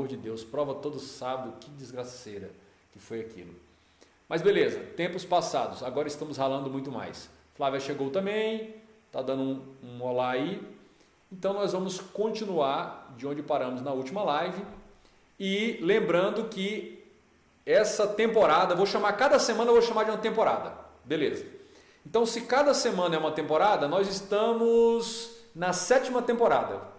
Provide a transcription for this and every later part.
amor de Deus, prova todo sábado, que desgraceira que foi aquilo. Mas beleza, tempos passados, agora estamos ralando muito mais. Flávia chegou também, tá dando um olá aí. Então nós vamos continuar de onde paramos na última live. E lembrando que essa temporada, cada semana eu vou chamar de uma temporada. Beleza. Então se cada semana é uma temporada, nós estamos na 7ª temporada.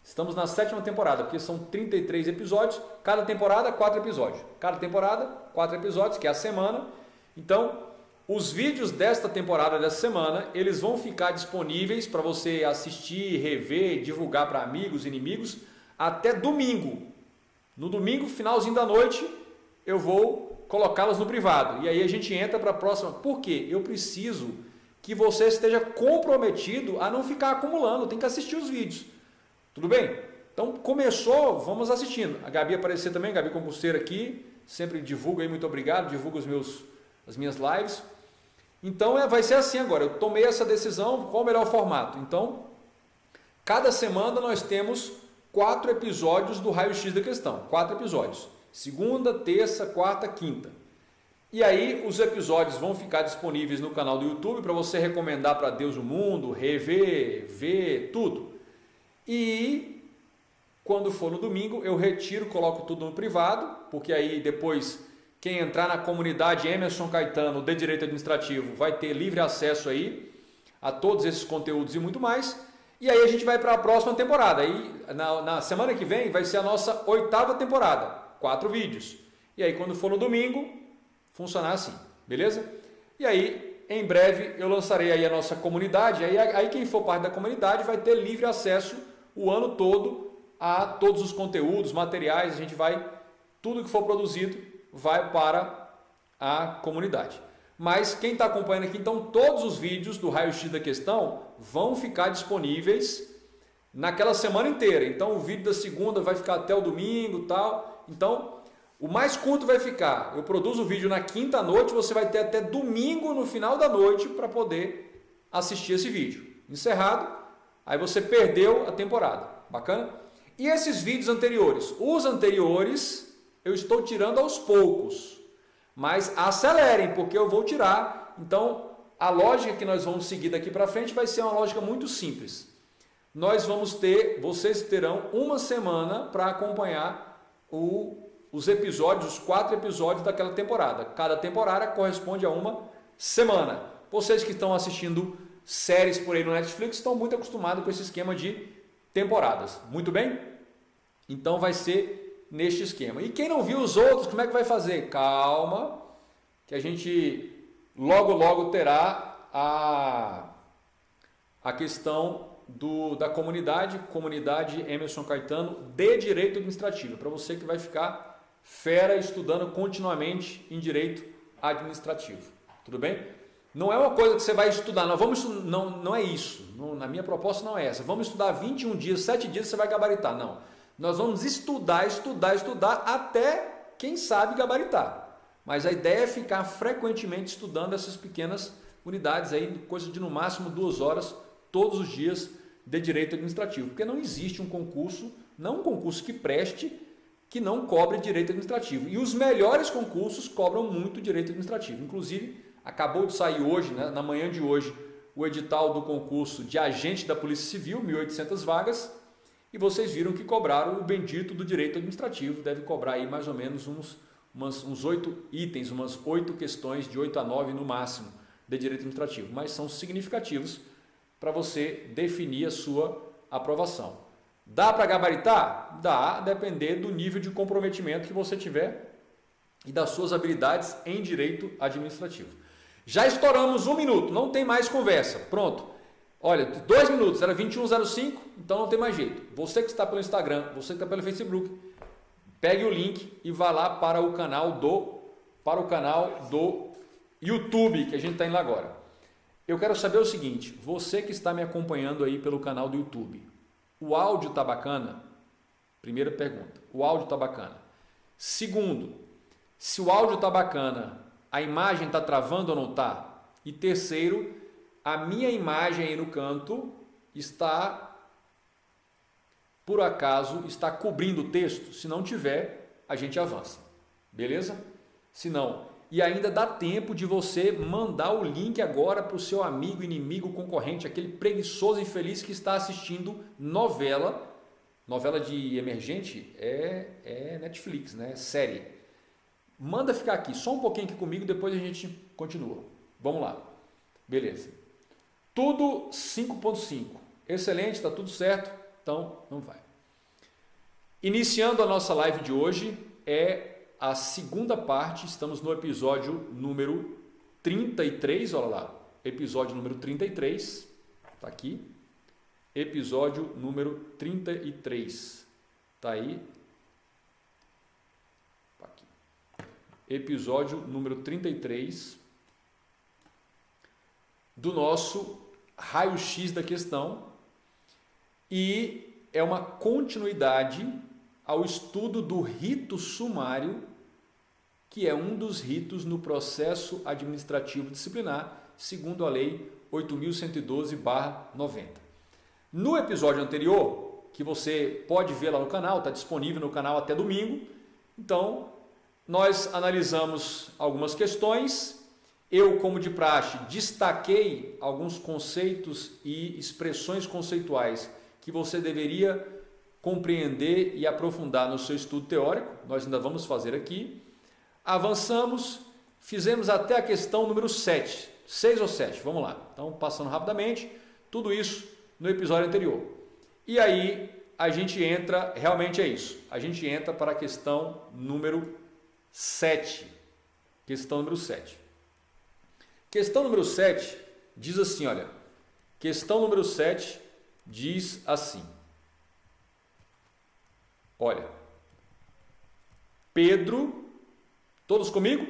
Estamos na 7ª temporada, porque são 33 episódios, cada temporada 4 episódios. Cada temporada 4 episódios, que é a semana. Então, os vídeos desta temporada, dessa semana, eles vão ficar disponíveis para você assistir, rever, divulgar para amigos, inimigos, até domingo. No domingo, finalzinho da noite, eu vou colocá-los no privado. E aí a gente entra para a próxima. Por quê? Eu preciso que você esteja comprometido a não ficar acumulando, tem que assistir os vídeos. Tudo bem? Então começou, vamos assistindo. A Gabi aparecer também, Gabi Concurseira aqui, sempre divulga aí, muito obrigado, divulga as minhas lives. Então vai ser assim agora, eu tomei essa decisão, qual o melhor formato? Então, cada semana nós temos 4 episódios do Raio-X da Questão, 4 episódios. Segunda, terça, quarta, quinta. E aí os episódios vão ficar disponíveis no canal do YouTube para você recomendar para Deus o mundo, rever, ver, tudo. E quando for no domingo eu retiro, coloco tudo no privado, porque aí depois quem entrar na comunidade Emerson Caetano de Direito Administrativo vai ter livre acesso aí a todos esses conteúdos e muito mais. E aí a gente vai para a próxima temporada. Aí na semana que vem vai ser a nossa 8ª temporada, 4 vídeos. E aí quando for no domingo, funcionar assim, beleza? E aí em breve eu lançarei aí a nossa comunidade. Aí quem for parte da comunidade vai ter livre acesso o ano todo a todos os conteúdos, materiais, tudo que for produzido vai para a comunidade. Mas quem está acompanhando aqui, então todos os vídeos do Raio-X da Questão vão ficar disponíveis naquela semana inteira. Então o vídeo da segunda vai ficar até o domingo e tal. Então o mais curto vai ficar, eu produzo o vídeo na quinta à noite, você vai ter até domingo no final da noite para poder assistir esse vídeo. Encerrado. Aí você perdeu a temporada. Bacana? E esses vídeos anteriores? Os anteriores eu estou tirando aos poucos. Mas acelerem, porque eu vou tirar. Então, a lógica que nós vamos seguir daqui para frente vai ser uma lógica muito simples. Vocês terão uma semana para acompanhar os episódios, os 4 episódios daquela temporada. Cada temporada corresponde a uma semana. Vocês que estão assistindo séries por aí no Netflix estão muito acostumados com esse esquema de temporadas. Muito bem? Então vai ser neste esquema. E quem não viu os outros, como é que vai fazer? Calma, que a gente logo terá a questão da comunidade Emerson Caetano de Direito Administrativo, para você que vai ficar fera estudando continuamente em Direito Administrativo. Tudo bem? Não é uma coisa que você vai estudar, não é isso. Na minha proposta não é essa. Vamos estudar 21 dias, 7 dias você vai gabaritar. Não. Nós vamos estudar até, quem sabe, gabaritar. Mas a ideia é ficar frequentemente estudando essas pequenas unidades aí, coisa de no máximo 2 horas todos os dias de Direito Administrativo. Porque não existe um concurso, não um concurso que preste, que não cobre Direito Administrativo. E os melhores concursos cobram muito Direito Administrativo. Inclusive, acabou de sair hoje, né, na manhã de hoje, o edital do concurso de agente da Polícia Civil, 1.800 vagas, e vocês viram que cobraram o bendito do Direito Administrativo, deve cobrar aí mais ou menos uns 8 itens, umas 8 questões, de 8 a 9 no máximo, de Direito Administrativo, mas são significativos para você definir a sua aprovação. Dá para gabaritar? Dá, a depender do nível de comprometimento que você tiver e das suas habilidades em Direito Administrativo. Já estouramos 1 minuto, não tem mais conversa. Pronto. Olha, 2 minutos, era 21:05, então não tem mais jeito. Você que está pelo Instagram, você que está pelo Facebook, pegue o link e vá lá para o canal do YouTube, que a gente está indo lá agora. Eu quero saber o seguinte, você que está me acompanhando aí pelo canal do YouTube, o áudio está bacana? Primeira pergunta, o áudio está bacana. Segundo, se o áudio está bacana, a imagem está travando ou não está? E terceiro, a minha imagem aí no canto está por acaso está cobrindo o texto? Se não tiver, a gente avança. Beleza? Se não, e ainda dá tempo de você mandar o link agora para o seu amigo, inimigo, concorrente, aquele preguiçoso infeliz que está assistindo novela de emergente é Netflix, né? Série. Manda ficar aqui, só um pouquinho aqui comigo, depois a gente continua. Vamos lá. Beleza. Tudo 5.5. Excelente, está tudo certo. Então, não vai. Iniciando a nossa live de hoje, é a segunda parte, estamos no episódio número 33, olha lá. Episódio número 33, está aqui. Episódio número 33, está aí. Tá aqui. Episódio número 33 do nosso raio-x da questão, e é uma continuidade ao estudo do rito sumário, que é um dos ritos no processo administrativo disciplinar, segundo a Lei 8.112/90. No episódio anterior, que você pode ver lá no canal, está disponível no canal até domingo, então nós analisamos algumas questões. Eu, como de praxe, destaquei alguns conceitos e expressões conceituais que você deveria compreender e aprofundar no seu estudo teórico. Nós ainda vamos fazer aqui. Avançamos, fizemos até a questão número 7, 6 ou 7, vamos lá. Então, passando rapidamente, tudo isso no episódio anterior. E aí, a gente entra, realmente é isso, a gente entra para a questão número 7. Questão número 7. Questão número 7 diz assim, olha, questão número 7 diz assim, olha, Pedro, todos comigo?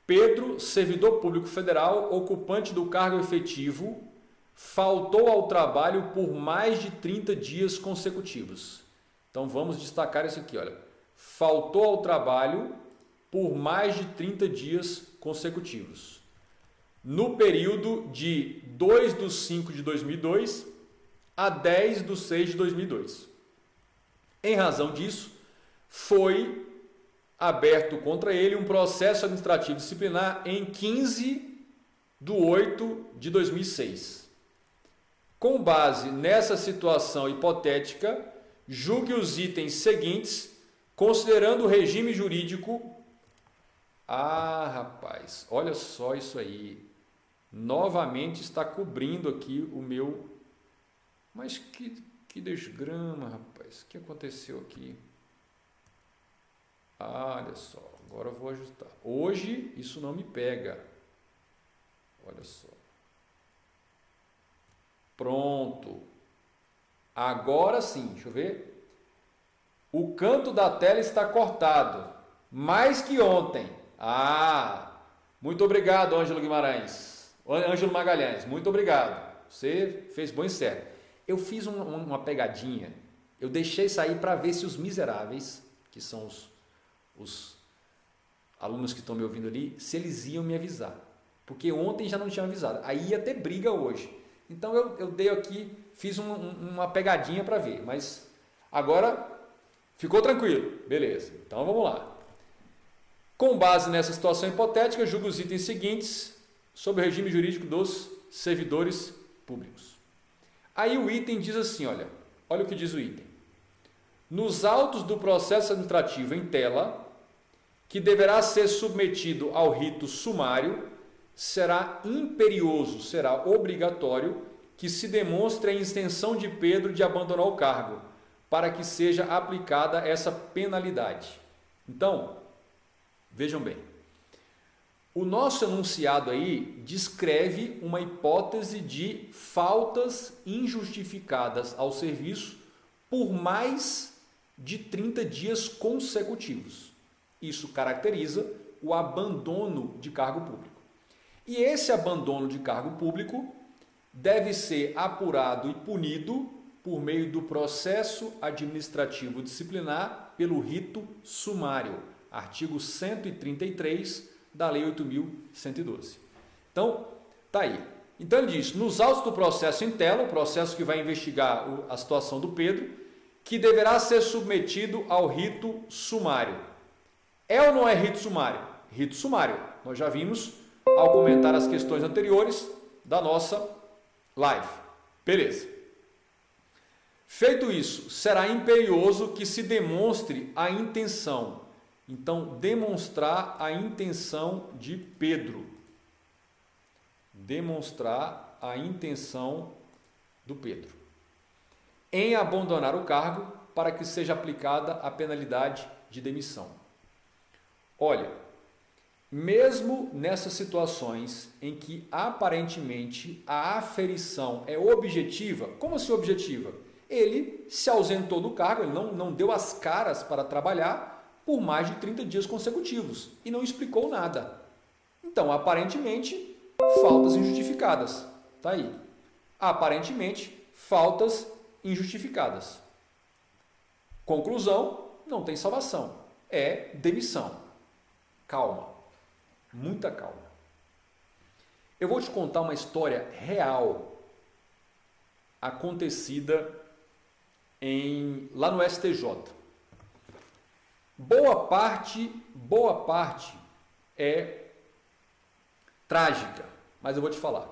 Pedro, servidor público federal, ocupante do cargo efetivo, faltou ao trabalho por mais de 30 dias consecutivos. Então vamos destacar isso aqui, olha, faltou ao trabalho por mais de 30 dias consecutivos. No período de 2/5/2002 a 10/6/2002. Em razão disso, foi aberto contra ele um processo administrativo disciplinar em 15/8/2006. Com base nessa situação hipotética, julgue os itens seguintes, considerando o regime jurídico. Ah, rapaz, olha só isso aí. Novamente está cobrindo aqui o meu... Mas que desgrama, rapaz. O que aconteceu aqui? Olha só, agora eu vou ajustar. Hoje isso não me pega. Olha só. Pronto. Agora sim, deixa eu ver. O canto da tela está cortado. Mais que ontem. Ah, muito obrigado, Ângelo Guimarães. Ângelo Magalhães, muito obrigado. Você fez bom e certo. Eu fiz uma pegadinha. Eu deixei sair para ver se os miseráveis, que são os alunos que estão me ouvindo ali, se eles iam me avisar. Porque ontem já não tinham avisado. Aí ia ter briga hoje. Então eu dei aqui, fiz uma pegadinha para ver. Mas agora ficou tranquilo. Beleza. Então vamos lá. Com base nessa situação hipotética, julgo os itens seguintes sobre o regime jurídico dos servidores públicos. Aí o item diz assim, olha o que diz o item. Nos autos do processo administrativo em tela, que deverá ser submetido ao rito sumário, será imperioso, será obrigatório que se demonstre a intenção de Pedro de abandonar o cargo, para que seja aplicada essa penalidade. Então, vejam bem, o nosso enunciado aí descreve uma hipótese de faltas injustificadas ao serviço por mais de 30 dias consecutivos. Isso caracteriza o abandono de cargo público. E esse abandono de cargo público deve ser apurado e punido por meio do processo administrativo disciplinar pelo rito sumário, artigo 133 da Lei 8.112. Então, tá aí. Então ele diz, nos autos do processo em tela, o processo que vai investigar a situação do Pedro, que deverá ser submetido ao rito sumário. É ou não é rito sumário? Rito sumário. Nós já vimos ao comentar as questões anteriores da nossa live. Beleza. Feito isso, será imperioso que se demonstre a intenção. Então, demonstrar a intenção de Pedro. Demonstrar a intenção do Pedro em abandonar o cargo para que seja aplicada a penalidade de demissão. Olha, mesmo nessas situações em que aparentemente a aferição é objetiva, como assim objetiva? Ele se ausentou do cargo, ele não deu as caras para trabalhar por mais de 30 dias consecutivos e não explicou nada. Então, aparentemente, faltas injustificadas. Tá aí. Aparentemente, faltas injustificadas. Conclusão, não tem salvação. É demissão. Calma. Muita calma. Eu vou te contar uma história real acontecida lá no STJ. Boa parte é trágica, mas eu vou te falar.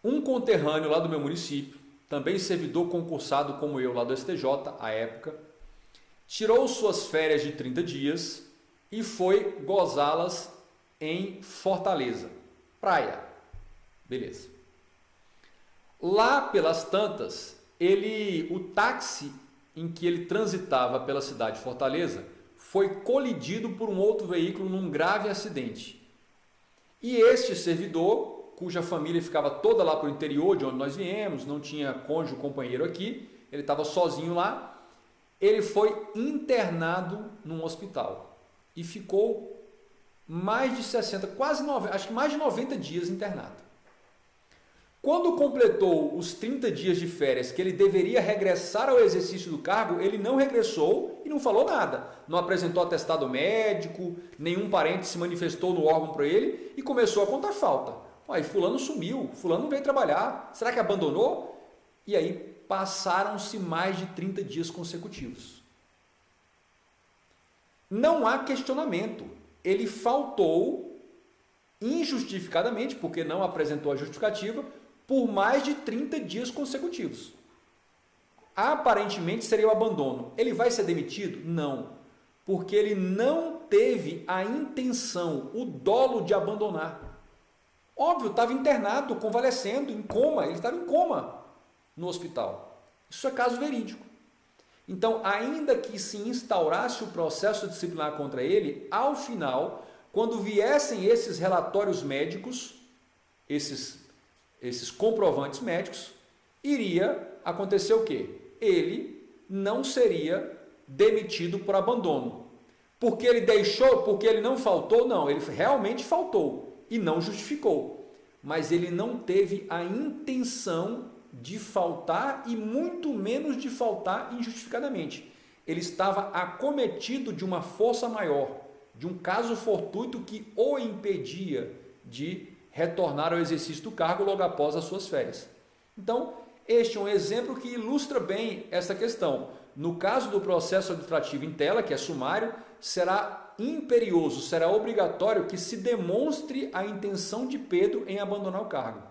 Um conterrâneo lá do meu município, também servidor concursado como eu lá do STJ à época, tirou suas férias de 30 dias e foi gozá-las em Fortaleza, praia. Beleza. Lá pelas tantas, o táxi em que ele transitava pela cidade de Fortaleza foi colidido por um outro veículo num grave acidente. E este servidor, cuja família ficava toda lá para o interior de onde nós viemos, não tinha cônjuge ou companheiro aqui, ele estava sozinho lá, ele foi internado num hospital e ficou mais de 60, quase 90, acho que mais de 90 dias internado. Quando completou os 30 dias de férias que ele deveria regressar ao exercício do cargo, ele não regressou e não falou nada. Não apresentou atestado médico, nenhum parente se manifestou no órgão para ele e começou a contar falta. Uai, fulano sumiu, fulano não veio trabalhar, será que abandonou? E aí passaram-se mais de 30 dias consecutivos. Não há questionamento, ele faltou injustificadamente, porque não apresentou a justificativa, por mais de 30 dias consecutivos. Aparentemente seria o abandono. Ele vai ser demitido? Não, porque ele não teve a intenção, o dolo de abandonar. Óbvio, estava internado, convalescendo, em coma, ele estava em coma no hospital. Isso é caso verídico. Então, ainda que se instaurasse o processo disciplinar contra ele, ao final, quando viessem esses relatórios médicos, esses comprovantes médicos, iria acontecer o quê? Ele não seria demitido por abandono. Porque ele deixou, porque ele não faltou? Não, ele realmente faltou e não justificou. Mas ele não teve a intenção de faltar e muito menos de faltar injustificadamente. Ele estava acometido de uma força maior, de um caso fortuito que o impedia de retornar ao exercício do cargo logo após as suas férias. Então, este é um exemplo que ilustra bem essa questão. No caso do processo administrativo em tela, que é sumário, será imperioso, será obrigatório que se demonstre a intenção de Pedro em abandonar o cargo.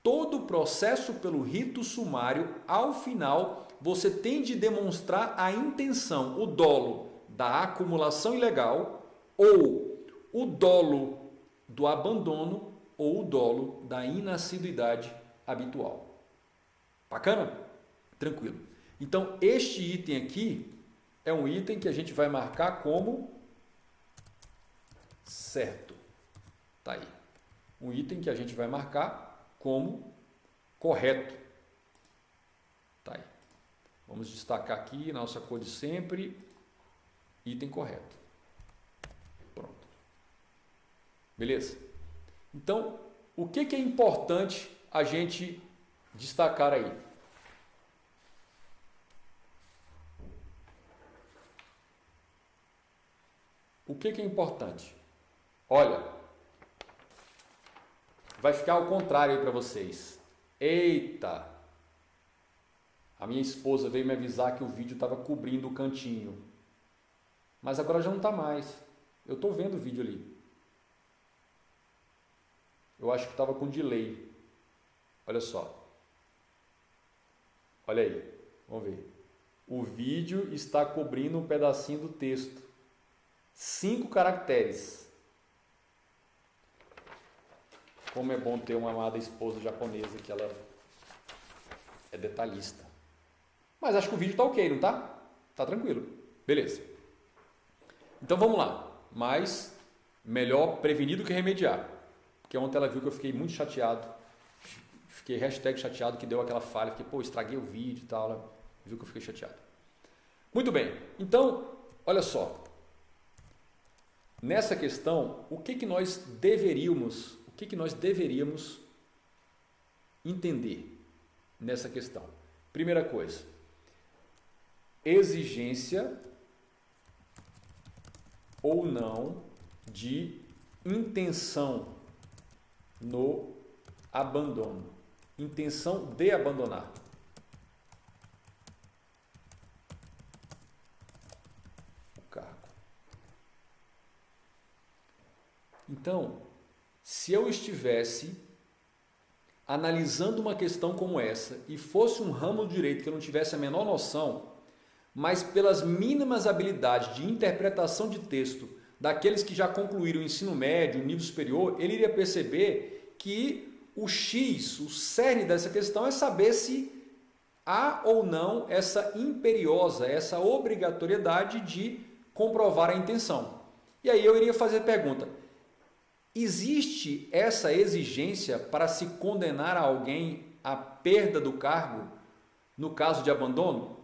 Todo o processo pelo rito sumário, ao final, você tem de demonstrar a intenção, o dolo da acumulação ilegal ou o dolo do abandono ou o dolo da inassiduidade habitual. Bacana? Tranquilo. Então, este item aqui é um item que a gente vai marcar como certo. Tá aí. Um item que a gente vai marcar como correto. Tá aí. Vamos destacar aqui, nossa cor de sempre, item correto. Pronto. Beleza? Então, o que é importante a gente destacar aí? O que é importante? Olha, vai ficar ao contrário aí para vocês. Eita! A minha esposa veio me avisar que o vídeo estava cobrindo o cantinho. Mas agora já não está mais. Eu estou vendo o vídeo ali. Eu acho que estava com delay. Olha só. Olha aí. Vamos ver. O vídeo está cobrindo um pedacinho do texto. 5 caracteres. Como é bom ter uma amada esposa japonesa que ela é detalhista. Mas acho que o vídeo está ok, não tá? Tá tranquilo. Beleza. Então vamos lá. Mas melhor prevenir do que remediar. Porque ontem ela viu que eu fiquei muito chateado. Fiquei #chateado que deu aquela falha. Fiquei, estraguei o vídeo e tal. Ela viu que eu fiquei chateado. Muito bem. Então, olha só. Nessa questão, o que nós deveríamos entender nessa questão? Primeira coisa, exigência ou não de intenção no abandono, intenção de abandonar. O cargo. Então, se eu estivesse analisando uma questão como essa e fosse um ramo do direito que eu não tivesse a menor noção, mas pelas mínimas habilidades de interpretação de texto daqueles que já concluíram o ensino médio, o nível superior, ele iria perceber que o X, o cerne dessa questão é saber se há ou não essa imperiosa, essa obrigatoriedade de comprovar a intenção. E aí eu iria fazer a pergunta: existe essa exigência para se condenar alguém à perda do cargo no caso de abandono?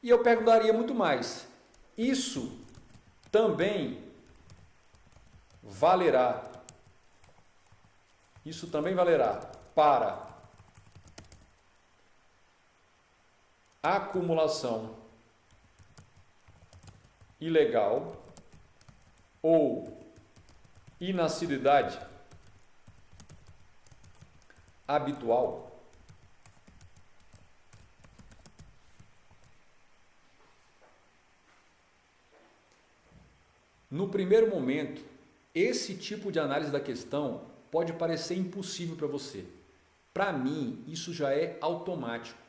E eu perguntaria muito mais: isso também valerá para acumulação ilegal ou inassiduidade habitual? No primeiro momento, esse tipo de análise da questão pode parecer impossível para você. Para mim, isso já é automático.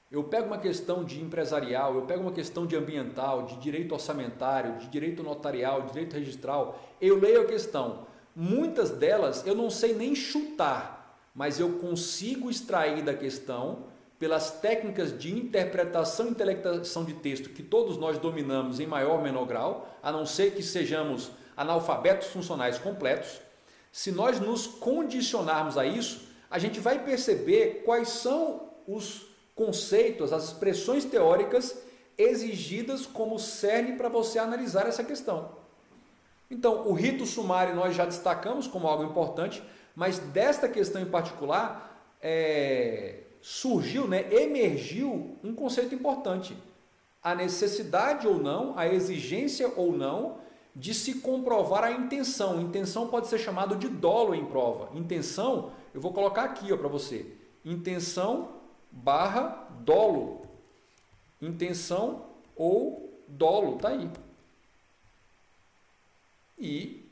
Eu pego uma questão de empresarial, eu pego uma questão de ambiental, de direito orçamentário, de direito notarial, de direito registral, eu leio a questão. Muitas delas eu não sei nem chutar, mas eu consigo extrair da questão, pelas técnicas de interpretação e intelectualização de texto que todos nós dominamos em maior ou menor grau, a não ser que sejamos analfabetos funcionais completos. Se nós nos condicionarmos a isso, a gente vai perceber quais são os conceitos, as expressões teóricas exigidas como cerne para você analisar essa questão. Então, o rito sumário nós já destacamos como algo importante, mas desta questão em particular, emergiu um conceito importante: a necessidade ou não, a exigência ou não de se comprovar a intenção. Intenção pode ser chamado de dolo em prova. Intenção, eu vou colocar aqui para você, intenção / dolo, intenção ou dolo, está aí. E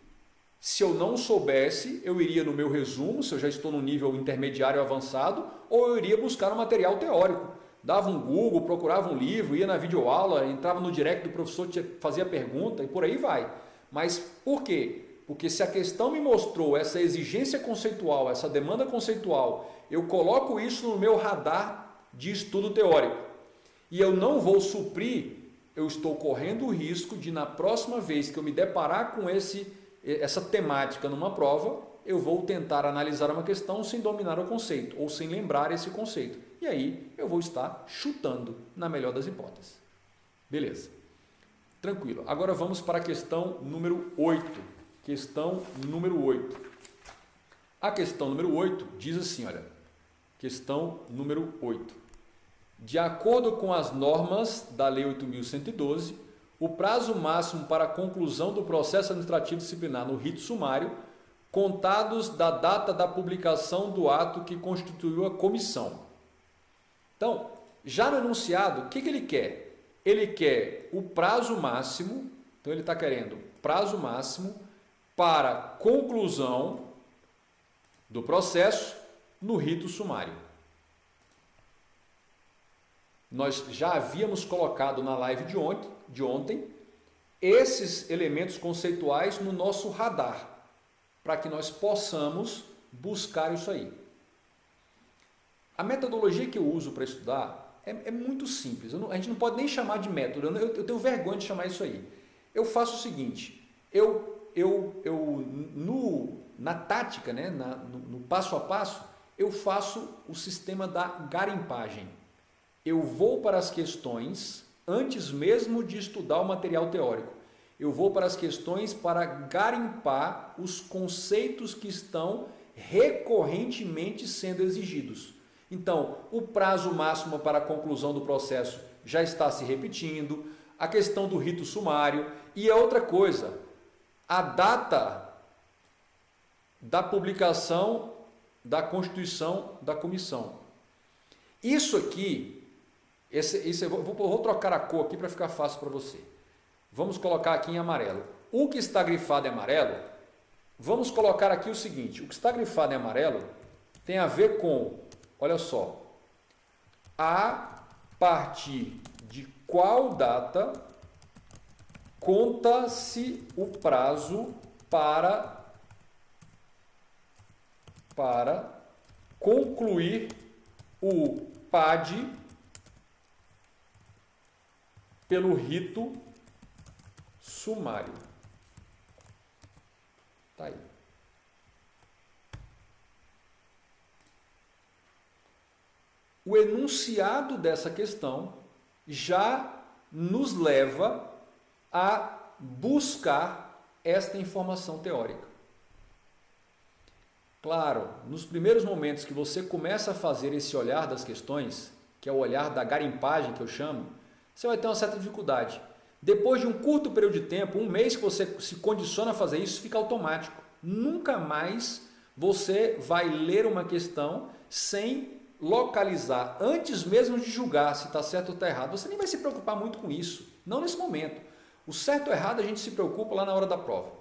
se eu não soubesse, eu iria no meu resumo, se eu já estou no nível intermediário avançado, ou eu iria buscar um material teórico. Dava um Google, procurava um livro, ia na videoaula, entrava no direct do professor, fazia pergunta e por aí vai. Mas por quê? Porque se a questão me mostrou essa exigência conceitual, essa demanda conceitual, eu coloco isso no meu radar de estudo teórico e eu não vou suprir, eu estou correndo o risco de, na próxima vez que eu me deparar com essa temática numa prova, eu vou tentar analisar uma questão sem dominar o conceito ou sem lembrar esse conceito. E aí eu vou estar chutando, na melhor das hipóteses. Beleza. Tranquilo. Agora vamos para a questão número 8. Questão número 8. A questão número 8 diz assim, olha. Questão número 8. De acordo com as normas da Lei 8.112, o prazo máximo para a conclusão do processo administrativo disciplinar no rito sumário, contados da data da publicação do ato que constituiu a comissão. Então, Já no enunciado, o que ele quer? Ele quer o prazo máximo, então ele está querendo prazo máximo para conclusão do processo no rito sumário. Nós já havíamos colocado na live de ontem esses elementos conceituais no nosso radar, para que nós possamos buscar isso aí. A metodologia que eu uso para estudar é muito simples. A gente não pode nem chamar de método, eu tenho vergonha de chamar isso aí. Eu faço o seguinte, na tática, né, no passo a passo, eu faço o sistema da garimpagem. Eu vou para as questões antes mesmo de estudar o material teórico. Eu vou para as questões para garimpar os conceitos que estão recorrentemente sendo exigidos. Então, o prazo máximo para a conclusão do processo já está se repetindo, a questão do rito sumário e a outra coisa, a data da publicação da constituição da comissão. Isso aqui, eu vou trocar a cor aqui para ficar fácil para você. Vamos colocar aqui em amarelo. O que está grifado em amarelo, vamos colocar aqui o seguinte, o que está grifado em amarelo tem a ver com, olha só, a partir de qual data conta-se o prazo para concluir o PAD pelo rito sumário. Tá aí. O enunciado dessa questão já nos leva a buscar esta informação teórica. Claro, nos primeiros momentos que você começa a fazer esse olhar das questões, que é o olhar da garimpagem que eu chamo, você vai ter uma certa dificuldade. Depois de um curto período de tempo, um mês que você se condiciona a fazer isso, fica automático. Nunca mais você vai ler uma questão sem localizar, antes mesmo de julgar se está certo ou está errado. Você nem vai se preocupar muito com isso, não nesse momento. O certo ou errado a gente se preocupa lá na hora da prova.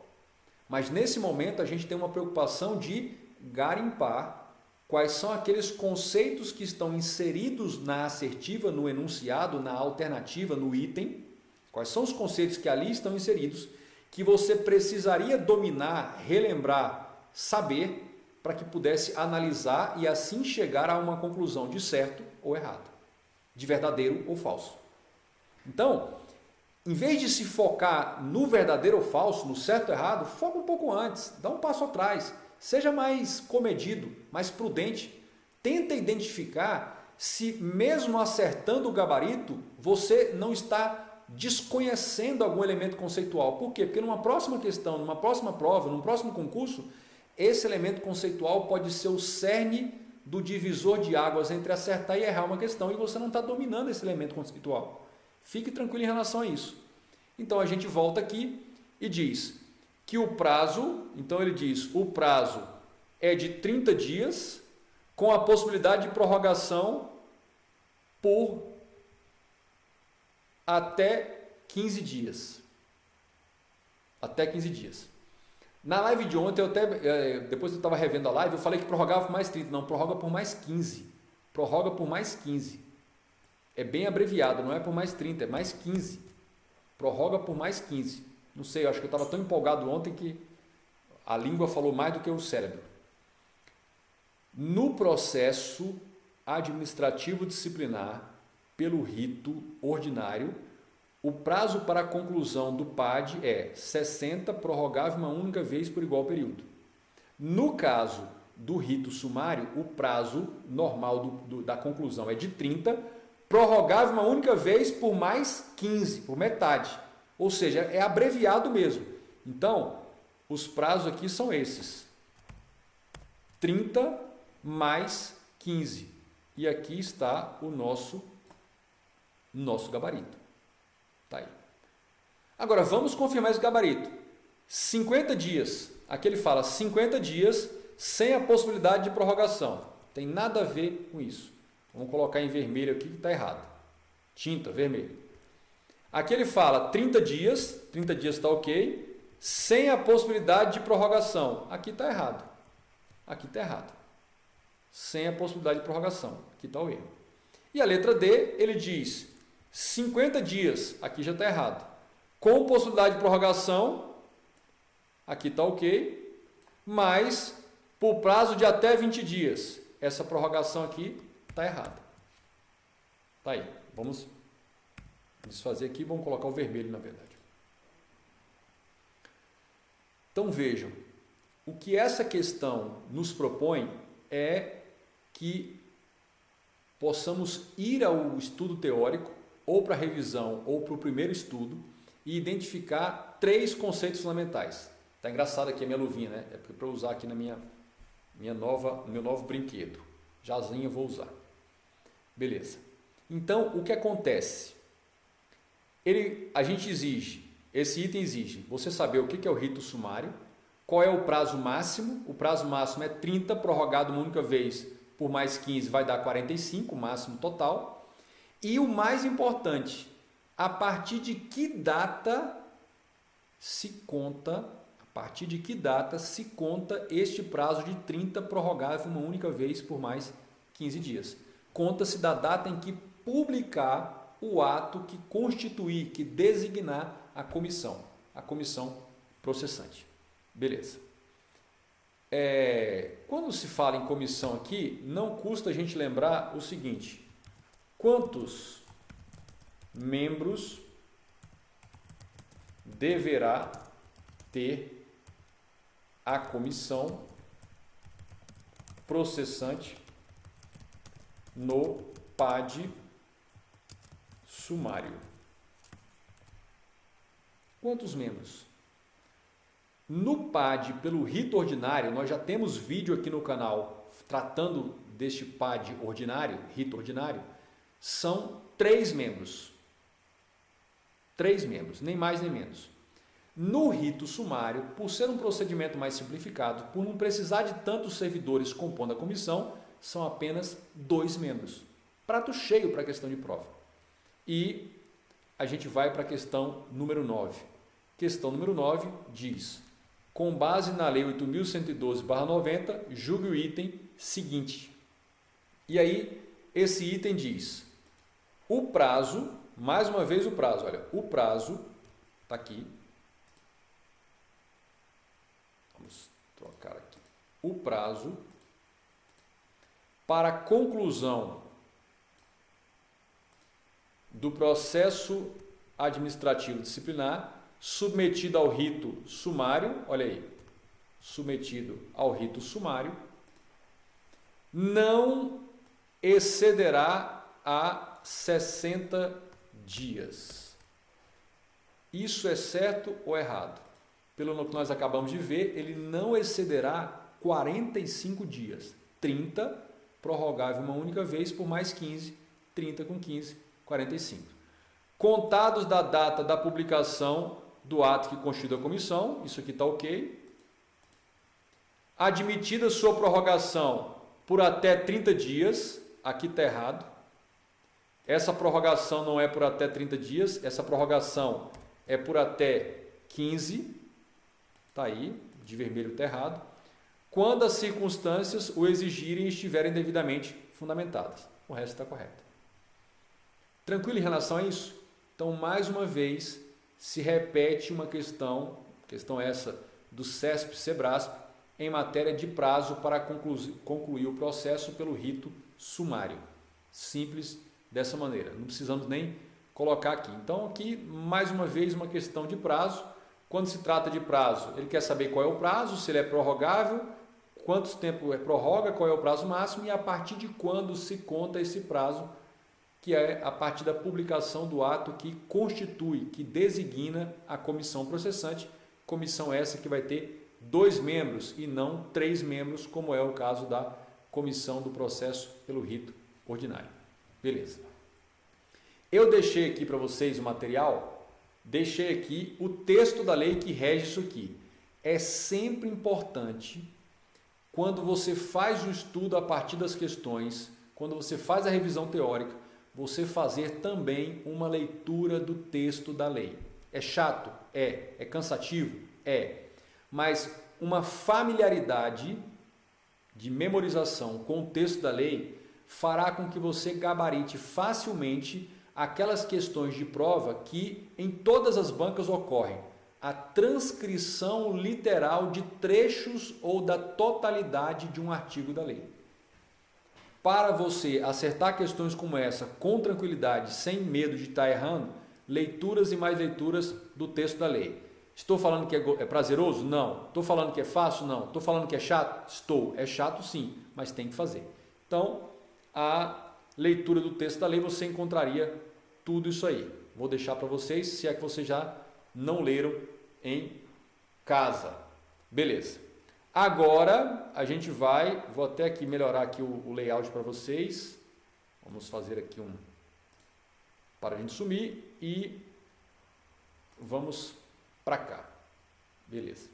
Mas nesse momento a gente tem uma preocupação de garimpar quais são aqueles conceitos que estão inseridos na assertiva, no enunciado, na alternativa, no item. Quais são os conceitos que ali estão inseridos que você precisaria dominar, relembrar, saber para que pudesse analisar e assim chegar a uma conclusão de certo ou errado, de verdadeiro ou falso. Então, em vez de se focar no verdadeiro ou falso, no certo ou errado, foca um pouco antes, dá um passo atrás, seja mais comedido, mais prudente. Tenta identificar se mesmo acertando o gabarito, você não está desconhecendo algum elemento conceitual. Por quê? Porque numa próxima questão, numa próxima prova, num próximo concurso, esse elemento conceitual pode ser o cerne do divisor de águas entre acertar e errar uma questão e você não está dominando esse elemento conceitual. Fique tranquilo em relação a isso. Então a gente volta aqui e diz que o prazo, então ele diz, o prazo é de 30 dias com a possibilidade de prorrogação por até 15 dias. Até 15 dias. Na live de ontem, depois eu estava revendo a live, eu falei que prorrogava por mais 30. Não, prorroga por mais 15. Prorroga por mais 15. É bem abreviado, não é por mais 30, é mais 15. Prorroga por mais 15. Não sei, eu acho que eu estava tão empolgado ontem que a língua falou mais do que o cérebro. No processo administrativo disciplinar, pelo rito ordinário, o prazo para a conclusão do PAD é 60, prorrogável uma única vez por igual período. No caso do rito sumário, o prazo normal da conclusão é de 30, prorrogável uma única vez por mais 15, por metade. Ou seja, é abreviado mesmo. Então, os prazos aqui são esses. 30 mais 15. E aqui está o nosso gabarito. Tá aí. Agora, vamos confirmar esse gabarito. 50 dias. Aqui ele fala 50 dias sem a possibilidade de prorrogação. Tem nada a ver com isso. Vamos colocar em vermelho aqui que está errado. Tinta, vermelho. Aqui ele fala 30 dias está ok, sem a possibilidade de prorrogação. Aqui está errado. Aqui está errado. Sem a possibilidade de prorrogação. Aqui está o erro. E a letra D, ele diz 50 dias. Aqui já está errado. Com possibilidade de prorrogação. Aqui está ok. Mas por prazo de até 20 dias. Essa prorrogação aqui está errada. Está aí. Vamos desfazer aqui. Vamos colocar o vermelho, na verdade. Então vejam. O que essa questão nos propõe é que possamos ir ao estudo teórico, ou para a revisão, ou para o primeiro estudo, e identificar 3 conceitos fundamentais. Está engraçado aqui a minha luvinha, né? É para eu usar aqui na meu novo brinquedo. Jazinho eu vou usar. Beleza. Então, o que acontece? A gente exige, esse item exige você saber o que é o rito sumário, qual é o prazo máximo. O prazo máximo é 30, prorrogado uma única vez por mais 15 vai dar 45, o máximo total. E o mais importante, a partir de que data se conta este prazo de 30 prorrogável uma única vez por mais 15 dias. Conta-se da data em que publicar o ato que constituir, que designar a comissão processante. Beleza. Quando se fala em comissão aqui, não custa a gente lembrar o seguinte: quantos membros deverá ter a comissão processante no PAD sumário? Quantos membros? No PAD, pelo rito ordinário, nós já temos vídeo aqui no canal tratando deste PAD ordinário, rito ordinário, são 3 membros. 3 membros, nem mais nem menos. No rito sumário, por ser um procedimento mais simplificado, por não precisar de tantos servidores compondo a comissão, são apenas 2 membros. Prato cheio para a questão de prova. E a gente vai para a questão número 9. Questão número 9 diz: com base na Lei 8.112/90, julgue o item seguinte. E aí, esse item diz: o prazo, mais uma vez o prazo, olha, o prazo, está aqui. Vamos trocar aqui. O prazo para conclusão do processo administrativo disciplinar submetido ao rito sumário, olha aí, submetido ao rito sumário, não excederá a 60 dias. Isso é certo ou errado? Pelo que nós acabamos de ver, ele não excederá 45 dias. 30, prorrogável uma única vez por mais 15, 30 com 15, 45. Contados da data da publicação do ato que constitui a comissão, isso aqui está ok. Admitida sua prorrogação por até 30 dias, aqui está errado. Essa prorrogação não é por até 30 dias, essa prorrogação é por até 15, está aí, de vermelho está errado. Quando as circunstâncias o exigirem e estiverem devidamente fundamentadas. O resto está correto. Tranquilo em relação a isso? Então, mais uma vez, se repete uma questão essa do CESP-SEBRASP, em matéria de prazo para concluir o processo pelo rito sumário. Simples dessa maneira, não precisamos nem colocar aqui. Então, aqui, mais uma vez, uma questão de prazo. Quando se trata de prazo, ele quer saber qual é o prazo, se ele é prorrogável, quanto tempo é prorroga, qual é o prazo máximo e a partir de quando se conta esse prazo, que é a partir da publicação do ato que constitui, que designa a comissão processante, comissão essa que vai ter 2 membros e não 3 membros, como é o caso da comissão do processo pelo rito ordinário. Beleza. Eu deixei aqui para vocês o material, deixei aqui o texto da lei que rege isso aqui. É sempre importante, quando você faz o estudo a partir das questões, quando você faz a revisão teórica, você fazer também uma leitura do texto da lei. É chato? É. É cansativo? É. Mas uma familiaridade de memorização com o texto da lei fará com que você gabarite facilmente aquelas questões de prova que em todas as bancas ocorrem. A transcrição literal de trechos ou da totalidade de um artigo da lei. Para você acertar questões como essa com tranquilidade, sem medo de estar errando, leituras e mais leituras do texto da lei. Estou falando que é prazeroso? Não. Estou falando que é fácil? Não. Estou falando que é chato? Estou. É chato sim, mas tem que fazer. Então, a leitura do texto da lei você encontraria tudo isso aí. Vou deixar para vocês, se é que vocês já não leram em casa. Beleza. Agora a gente vai, vou até aqui melhorar aqui o layout para vocês. Vamos fazer aqui para a gente sumir e vamos para cá. Beleza.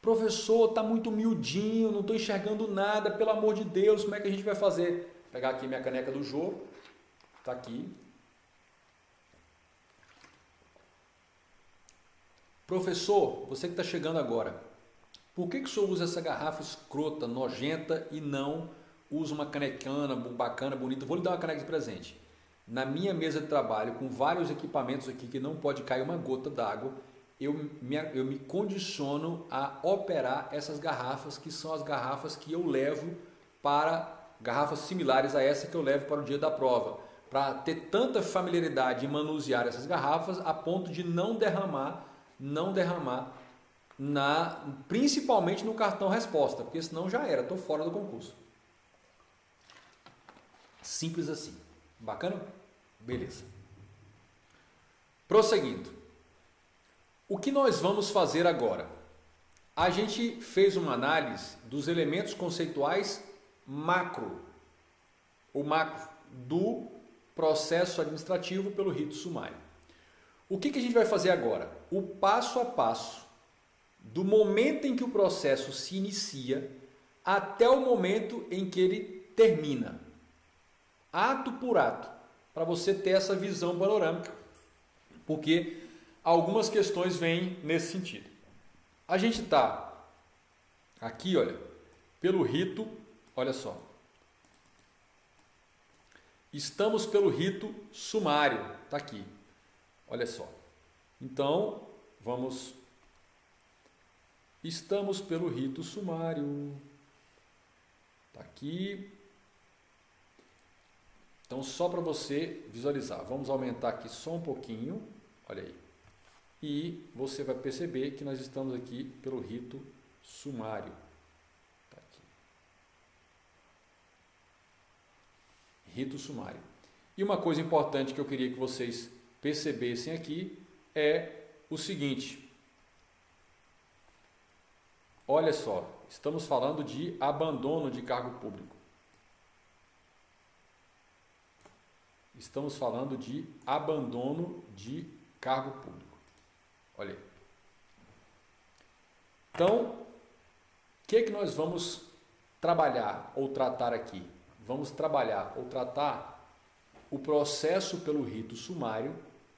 Professor, tá muito miudinho, não estou enxergando nada, pelo amor de Deus, como é que a gente vai fazer? Vou pegar aqui minha caneca do jogo, tá aqui. Professor, você que está chegando agora, por que o senhor usa essa garrafa escrota, nojenta e não usa uma canecana bacana, bonita? Vou lhe dar uma caneca de presente. Na minha mesa de trabalho, com vários equipamentos aqui que não pode cair uma gota d'água, eu me condiciono a operar essas garrafas, que são as garrafas que eu levo para, garrafas similares a essa que eu levo para o dia da prova, para ter tanta familiaridade em manusear essas garrafas a ponto de não derramar principalmente no cartão resposta, porque senão já era, estou fora do concurso. Simples assim. Bacana? Beleza. Prosseguindo. O que nós vamos fazer agora? A gente fez uma análise dos elementos conceituais macro do processo administrativo pelo rito sumário. O que a gente vai fazer agora? O passo a passo do momento em que o processo se inicia até o momento em que ele termina. Ato por ato, para você ter essa visão panorâmica, porque algumas questões vêm nesse sentido. A gente está aqui, olha, pelo rito, olha só. Estamos pelo rito sumário, está aqui. Olha só. Então, estamos pelo rito sumário. Está aqui. Então, só para você visualizar. Vamos aumentar aqui só um pouquinho. Olha aí. E você vai perceber que nós estamos aqui pelo rito sumário. Tá aqui. Rito sumário. E uma coisa importante que eu queria que vocês percebessem aqui é o seguinte. Olha só, estamos falando de abandono de cargo público. Estamos falando de abandono de cargo público. Olha aí. Então, o que nós vamos trabalhar ou tratar aqui? Vamos trabalhar ou tratar o processo pelo rito sumário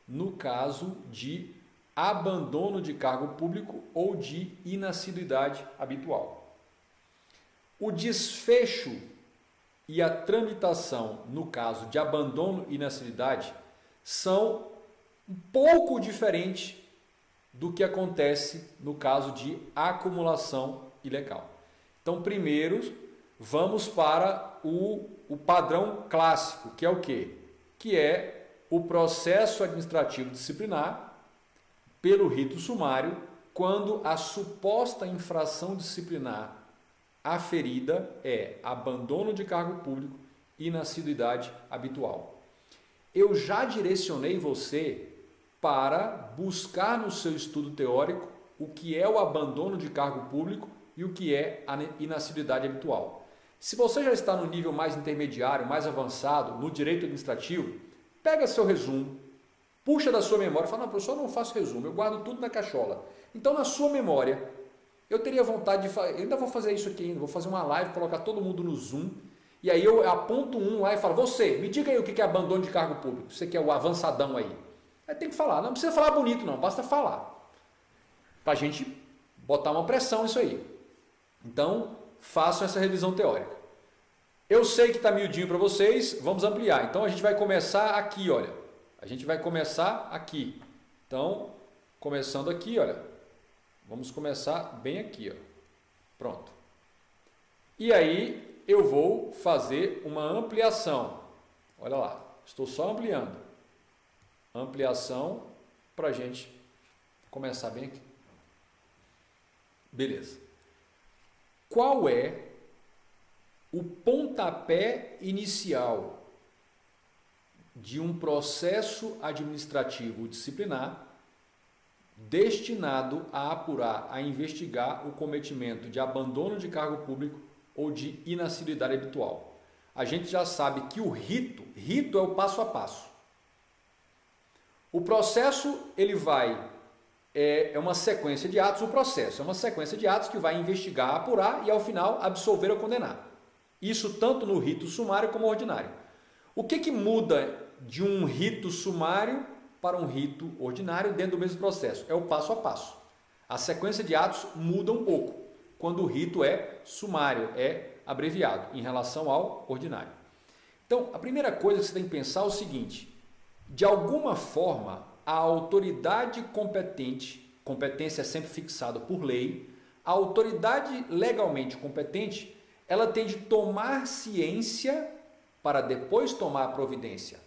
no caso de abandono de cargo público ou de inassiduidade habitual. O desfecho e a tramitação no caso de abandono e inassiduidade são um pouco diferentes do que acontece no caso de acumulação ilegal. Então, primeiro, vamos para o padrão clássico, que é o quê? Que é o processo administrativo disciplinar pelo rito sumário, quando a suposta infração disciplinar aferida é abandono de cargo público e inassiduidade habitual. Eu já direcionei você para buscar no seu estudo teórico o que é o abandono de cargo público e o que é a inassiduidade habitual. Se você já está no nível mais intermediário, mais avançado, no direito administrativo, pega seu resumo, puxa da sua memória e fala, não, professor, eu não faço resumo, eu guardo tudo na cachola. Então, na sua memória, eu teria vontade de fazer, eu ainda vou fazer isso aqui ainda, vou fazer uma live, colocar todo mundo no Zoom E aí eu aponto um lá e falo, você, me diga aí o que é abandono de cargo público, você que é o avançadão aí. Aí tem que falar, não precisa falar bonito não, basta falar. Para a gente botar uma pressão nisso aí. Então, façam essa revisão teórica. Eu sei que está miudinho para vocês, vamos ampliar. Então, a gente vai começar aqui, olha. A gente vai começar aqui. Então, começando aqui, olha. Vamos começar bem aqui, ó. Pronto. E aí, eu vou fazer uma ampliação. Olha lá, estou só ampliando. Ampliação para a gente começar bem aqui. Beleza. Qual é o pontapé inicial de um processo administrativo disciplinar destinado a apurar, a investigar o cometimento de abandono de cargo público ou de inassiduidade habitual? A gente já sabe que o rito é o passo a passo. O processo, ele vai, é uma sequência de atos, o processo é uma sequência de atos que vai investigar, apurar e ao final absolver ou condenar. Isso tanto no rito sumário como ordinário. O que muda de um rito sumário para um rito ordinário dentro do mesmo processo? É o passo a passo. A sequência de atos muda um pouco quando o rito é sumário, é abreviado em relação ao ordinário. Então, a primeira coisa que você tem que pensar é o seguinte: de alguma forma, a autoridade competente, competência é sempre fixada por lei, a autoridade legalmente competente, ela tem de tomar ciência para depois tomar a providência.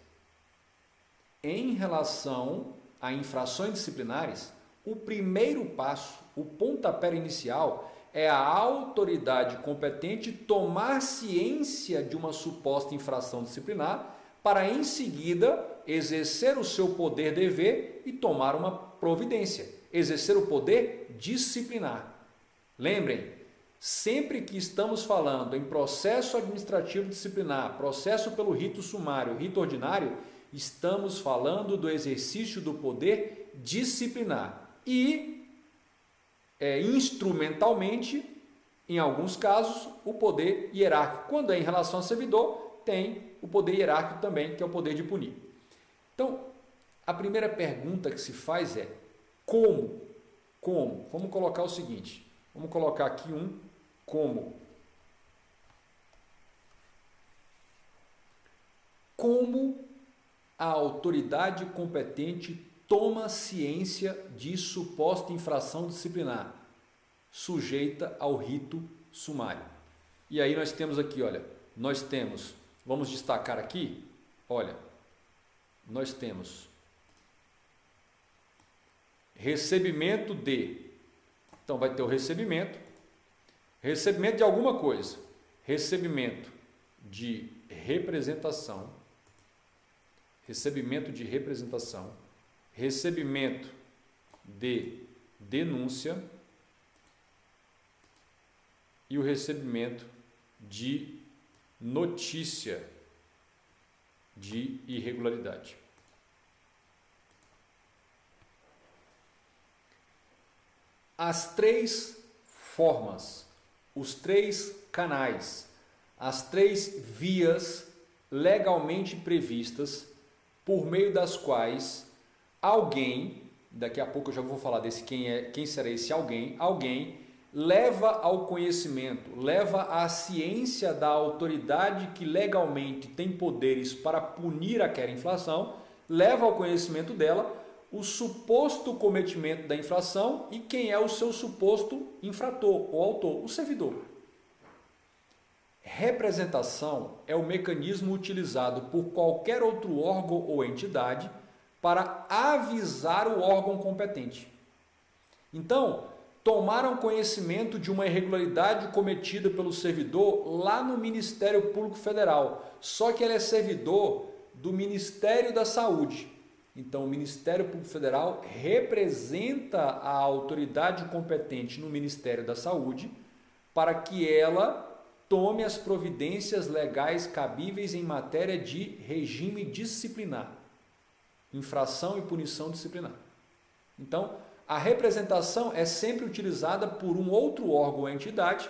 Em relação a infrações disciplinares, o primeiro passo, o pontapé inicial, é a autoridade competente tomar ciência de uma suposta infração disciplinar para, em seguida, exercer o seu poder-dever e tomar uma providência, exercer o poder disciplinar. Lembrem, sempre que estamos falando em processo administrativo disciplinar, processo pelo rito sumário, rito ordinário, estamos falando do exercício do poder disciplinar e, instrumentalmente, em alguns casos, o poder hierárquico. Quando é em relação ao servidor, tem o poder hierárquico também, que é o poder de punir. Então, a primeira pergunta que se faz é como? Como? Vamos colocar o seguinte, vamos colocar aqui um como. Como a autoridade competente toma ciência de suposta infração disciplinar sujeita ao rito sumário? E aí nós temos aqui, olha, nós temos, vamos destacar aqui, olha, nós temos recebimento de, então vai ter o recebimento de alguma coisa, recebimento de representação, recebimento de denúncia e o recebimento de notícia de irregularidade. As três formas, os três canais, as três vias legalmente previstas por meio das quais alguém, daqui a pouco eu já vou falar desse quem será esse alguém leva ao conhecimento, leva à ciência da autoridade que legalmente tem poderes para punir aquela infração, leva ao conhecimento dela o suposto cometimento da infração e quem é o seu suposto infrator ou autor, o servidor. Representação é o mecanismo utilizado por qualquer outro órgão ou entidade para avisar o órgão competente. Então, tomaram conhecimento de uma irregularidade cometida pelo servidor lá no Ministério Público Federal, só que ele é servidor do Ministério da Saúde. Então, o Ministério Público Federal representa a autoridade competente no Ministério da Saúde para que ela tome as providências legais cabíveis em matéria de regime disciplinar, infração e punição disciplinar. Então, a representação é sempre utilizada por um outro órgão ou entidade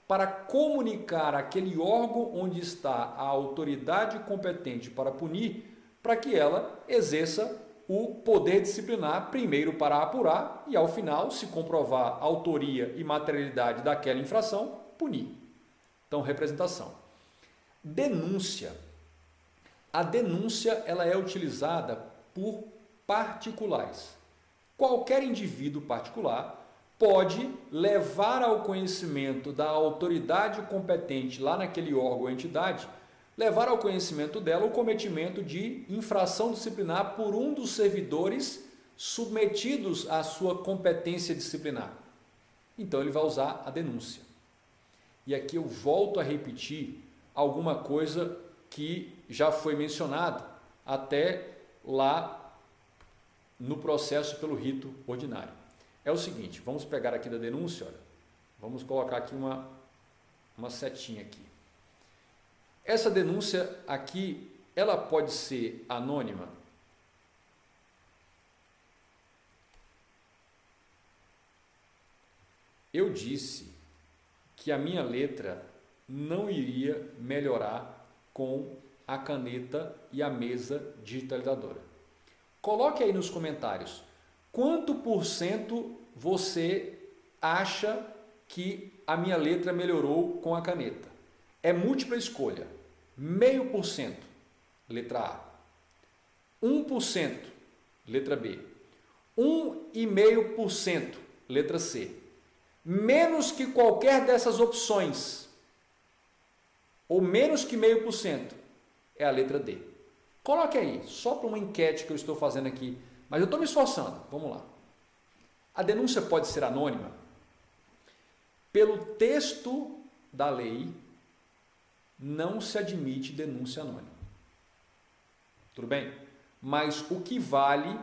para comunicar àquele órgão onde está a autoridade competente para punir, para que ela exerça o poder disciplinar, primeiro para apurar e, ao final, se comprovar a autoria e materialidade daquela infração, punir. Então, representação. Denúncia. A denúncia ela é utilizada por particulares. Qualquer indivíduo particular pode levar ao conhecimento da autoridade competente lá naquele órgão ou entidade, levar ao conhecimento dela o cometimento de infração disciplinar por um dos servidores submetidos à sua competência disciplinar. Então ele vai usar a denúncia. E aqui eu volto a repetir alguma coisa que já foi mencionado até lá no processo pelo rito ordinário. É o seguinte, vamos pegar aqui da denúncia, olha, vamos colocar aqui uma setinha aqui. Essa denúncia aqui, ela pode ser anônima? Eu disse que a minha letra não iria melhorar com a caneta e a mesa digitalizadora. Coloque aí nos comentários quanto por cento você acha que a minha letra melhorou com a caneta. É múltipla escolha. 0,5%, letra A. 1%, letra B. 1,5%, letra C. Menos que qualquer dessas opções, ou menos que 0,5%, é a letra D. Coloque aí, só para uma enquete que eu estou fazendo aqui, mas eu estou me esforçando. Vamos lá. A denúncia pode ser anônima? Pelo texto da lei, não se admite denúncia anônima. Tudo bem? Mas o que vale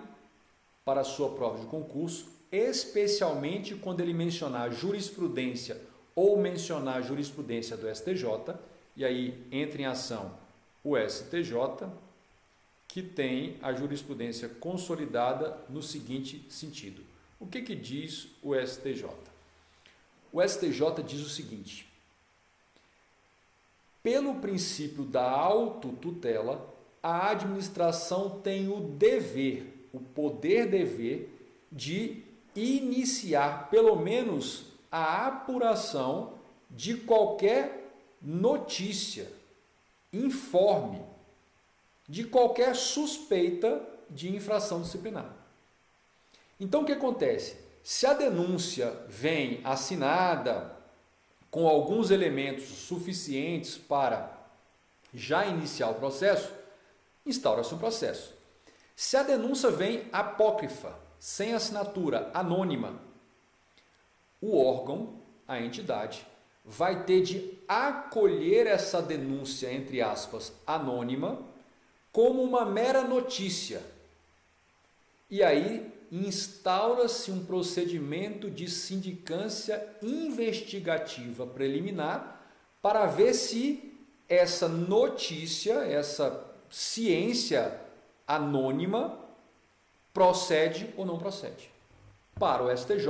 para a sua prova de concurso, especialmente quando ele mencionar jurisprudência ou mencionar jurisprudência do STJ, e aí entra em ação o STJ, que tem a jurisprudência consolidada no seguinte sentido. O que diz o STJ? O STJ diz o seguinte: pelo princípio da autotutela, a administração tem o dever, o poder-dever de iniciar pelo menos a apuração de qualquer notícia, informe, de qualquer suspeita de infração disciplinar. Então o que acontece? Se a denúncia vem assinada com alguns elementos suficientes para já iniciar o processo, instaura-se um processo. Se a denúncia vem apócrifa, sem assinatura, anônima, o órgão, a entidade, vai ter de acolher essa denúncia, entre aspas, anônima, como uma mera notícia. E aí instaura-se um procedimento de sindicância investigativa preliminar para ver se essa notícia, essa ciência anônima procede ou não procede. Para o STJ,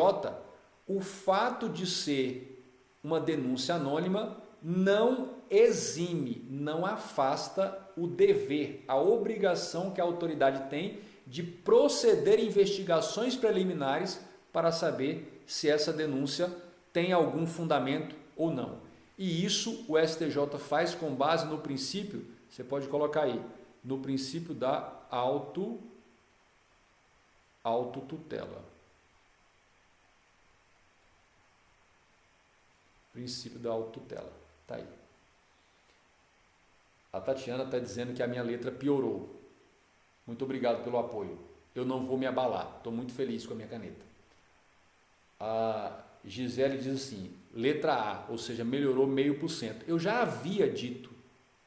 o fato de ser uma denúncia anônima não exime, não afasta o dever, a obrigação que a autoridade tem de proceder investigações preliminares para saber se essa denúncia tem algum fundamento ou não. E isso o STJ faz com base no princípio, você pode colocar aí, no princípio da autotutela. Princípio da autotutela. Tá aí. A Tatiana está dizendo que a minha letra piorou. Muito obrigado pelo apoio. Eu não vou me abalar. Estou muito feliz com a minha caneta. A Gisele diz assim, letra A, ou seja, melhorou 0,5%. Eu já havia dito,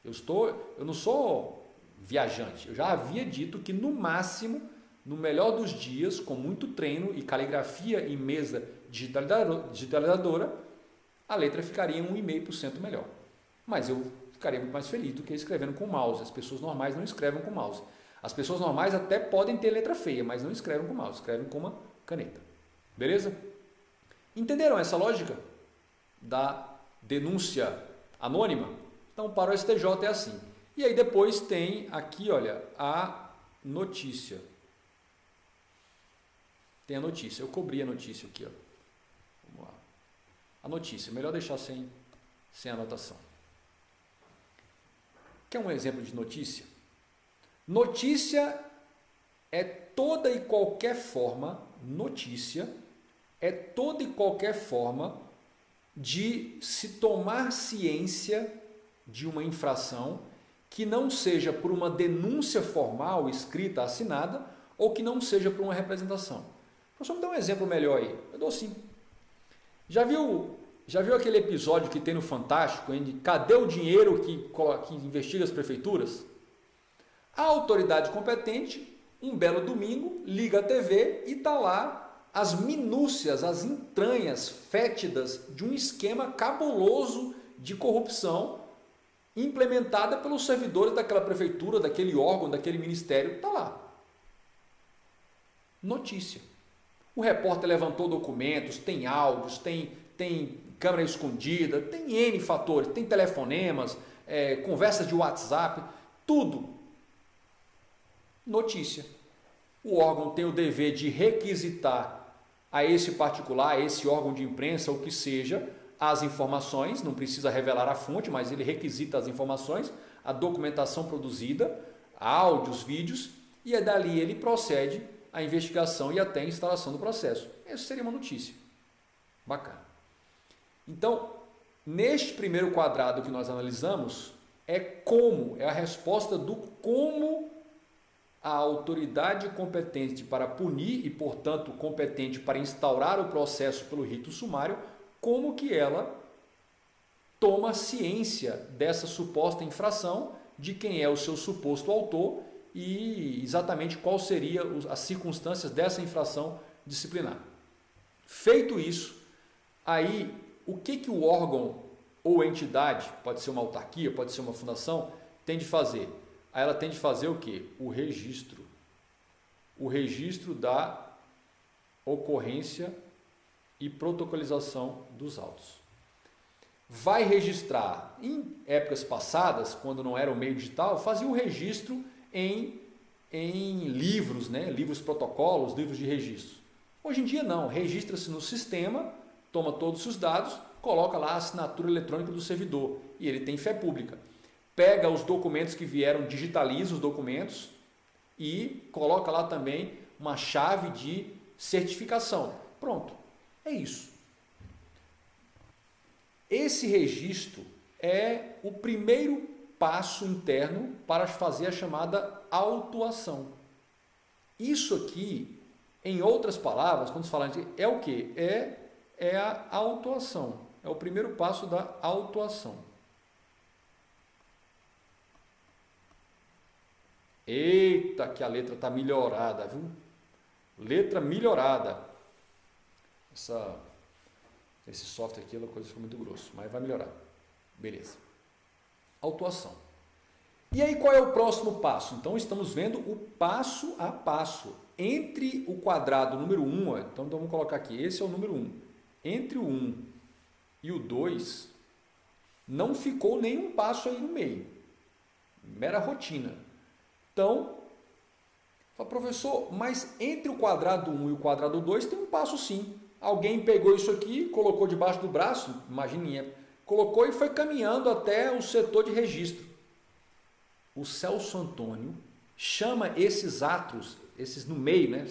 eu não sou viajante, eu já havia dito que no máximo, no melhor dos dias, com muito treino e caligrafia em mesa digitalizadora, a letra ficaria 1,5% melhor. Mas eu ficaria muito mais feliz do que escrevendo com mouse. As pessoas normais não escrevem com mouse. As pessoas normais até podem ter letra feia, mas não escrevem com mouse, escrevem com uma caneta. Beleza? Entenderam essa lógica da denúncia anônima. Então, para o STJ é assim. E aí depois tem aqui, olha, a notícia. Tem a notícia. Eu cobri a notícia aqui, ó. Vamos lá. A notícia. Melhor deixar sem anotação. Quer um exemplo de notícia? Notícia é toda e qualquer forma, notícia é toda e qualquer forma de se tomar ciência de uma infração que não seja por uma denúncia formal, escrita, assinada, ou que não seja por uma representação. Professor, me dá um exemplo melhor aí. Eu dou sim. Já viu aquele episódio que tem no Fantástico, em Cadê o Dinheiro que investiga as prefeituras? A autoridade competente, um belo domingo, liga a TV e está lá as minúcias, as entranhas fétidas de um esquema cabuloso de corrupção implementada pelos servidores daquela prefeitura, daquele órgão, daquele ministério. Está lá. Notícia. O repórter levantou documentos, tem áudios, tem câmera escondida, tem N fatores, tem telefonemas, conversas de WhatsApp, tudo. Notícia. O órgão tem o dever de requisitar a esse particular, a esse órgão de imprensa, o que seja, as informações, não precisa revelar a fonte, mas ele requisita as informações, a documentação produzida, áudios, vídeos, e dali ele procede à investigação e até a instalação do processo. Essa seria uma notícia. Bacana. Então, neste primeiro quadrado que nós analisamos, é a resposta do como a autoridade competente para punir e, portanto, competente para instaurar o processo pelo rito sumário, como que ela toma ciência dessa suposta infração, de quem é o seu suposto autor e exatamente qual seria as circunstâncias dessa infração disciplinar. Feito isso, aí o que o órgão ou entidade, pode ser uma autarquia, pode ser uma fundação, tem de fazer? Aí ela tem de fazer o quê? O registro. O registro da ocorrência e protocolização dos autos. Vai registrar, em épocas passadas, quando não era o meio digital, fazia o registro em livros, né? Livros protocolos, livros de registro. Hoje em dia não, registra-se no sistema, toma todos os dados, coloca lá a assinatura eletrônica do servidor e ele tem fé pública. Pega os documentos que vieram, digitaliza os documentos e coloca lá também uma chave de certificação. Pronto, é isso. Esse registro é o primeiro passo interno para fazer a chamada autuação. Isso aqui, em outras palavras, quando se fala de é o que? É a autuação. É o primeiro passo da autuação. Eita, que a letra está melhorada, viu? Letra melhorada. Esse software aqui, a coisa ficou muito grosso, mas vai melhorar. Beleza. Autuação. E aí qual é o próximo passo? Então estamos vendo o passo a passo. Entre o quadrado número 1, então vamos colocar aqui, esse é o número 1. Entre o 1 e o 2, não ficou nenhum passo aí no meio. Mera rotina. Então, fala, professor, mas entre o quadrado 1 e o quadrado 2 tem um passo sim. Alguém pegou isso aqui, colocou debaixo do braço, imagine, colocou e foi caminhando até o setor de registro. O Celso Antônio chama esses atos, esses no meio, né?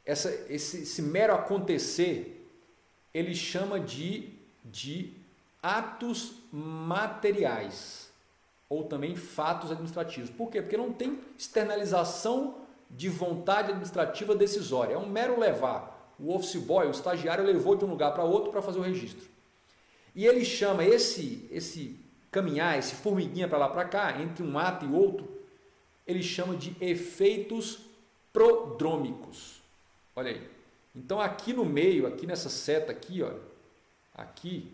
Esse mero acontecer, ele chama de atos materiais, ou também fatos administrativos. Por quê? Porque não tem externalização de vontade administrativa decisória. É um mero levar. O office boy, o estagiário, levou de um lugar para outro para fazer o registro. E ele chama esse caminhar, esse formiguinha para lá para cá, entre um ato e outro, ele chama de efeitos prodrômicos. Olha aí. Então aqui no meio, aqui nessa seta aqui, olha, aqui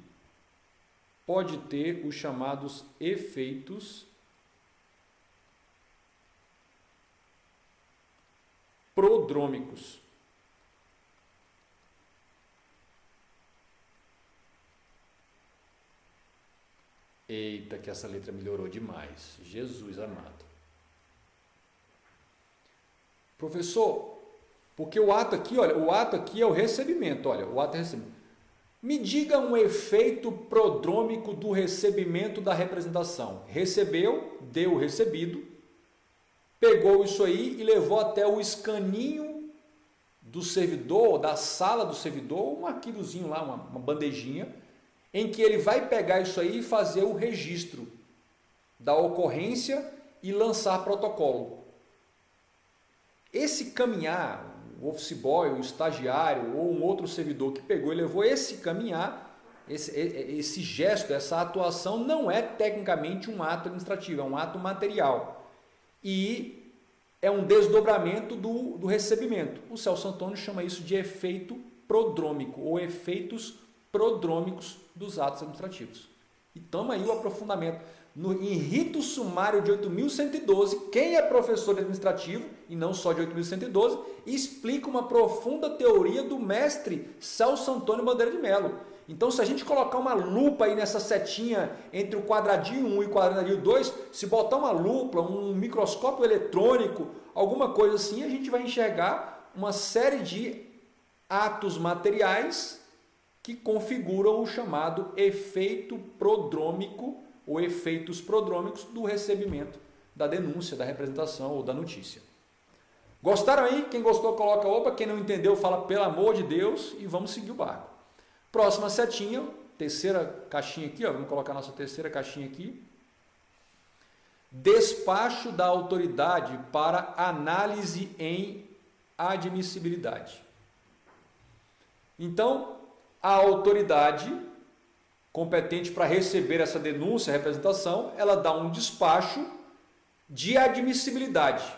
pode ter os chamados efeitos prodrômicos. Eita, que essa letra melhorou demais. Jesus amado. Professor, porque o ato aqui, olha, o ato aqui é o recebimento, olha, o ato é recebimento. Me diga um efeito prodrômico do recebimento da representação. Recebeu, deu o recebido, pegou isso aí e levou até o escaninho do servidor, da sala do servidor, um arquivozinho lá, uma bandejinha, em que ele vai pegar isso aí e fazer o registro da ocorrência e lançar protocolo. Esse caminhar, o office boy, o estagiário ou um outro servidor que pegou e levou esse caminhar, esse gesto, essa atuação não é tecnicamente um ato administrativo, é um ato material. E é um desdobramento do recebimento. O Celso Antônio chama isso de efeito prodrômico ou efeitos prodrômicos dos atos administrativos. E toma aí o aprofundamento. Em rito sumário de 8.112, quem é professor administrativo, e não só de 8.112, explica uma profunda teoria do mestre Celso Antônio Bandeira de Melo. Então, se a gente colocar uma lupa aí nessa setinha entre o quadradinho 1 e o quadradinho 2, se botar uma lupa, um microscópio eletrônico, alguma coisa assim, a gente vai enxergar uma série de atos materiais que configuram o chamado efeito prodrômico ou efeitos prodrômicos do recebimento da denúncia, da representação ou da notícia. Gostaram aí? Quem gostou coloca opa, quem não entendeu fala pelo amor de Deus e vamos seguir o barco. Próxima setinha, terceira caixinha aqui, ó, vamos colocar a nossa terceira caixinha aqui. Despacho da autoridade para análise em admissibilidade. Então, a autoridade competente para receber essa denúncia, representação, ela dá um despacho de admissibilidade.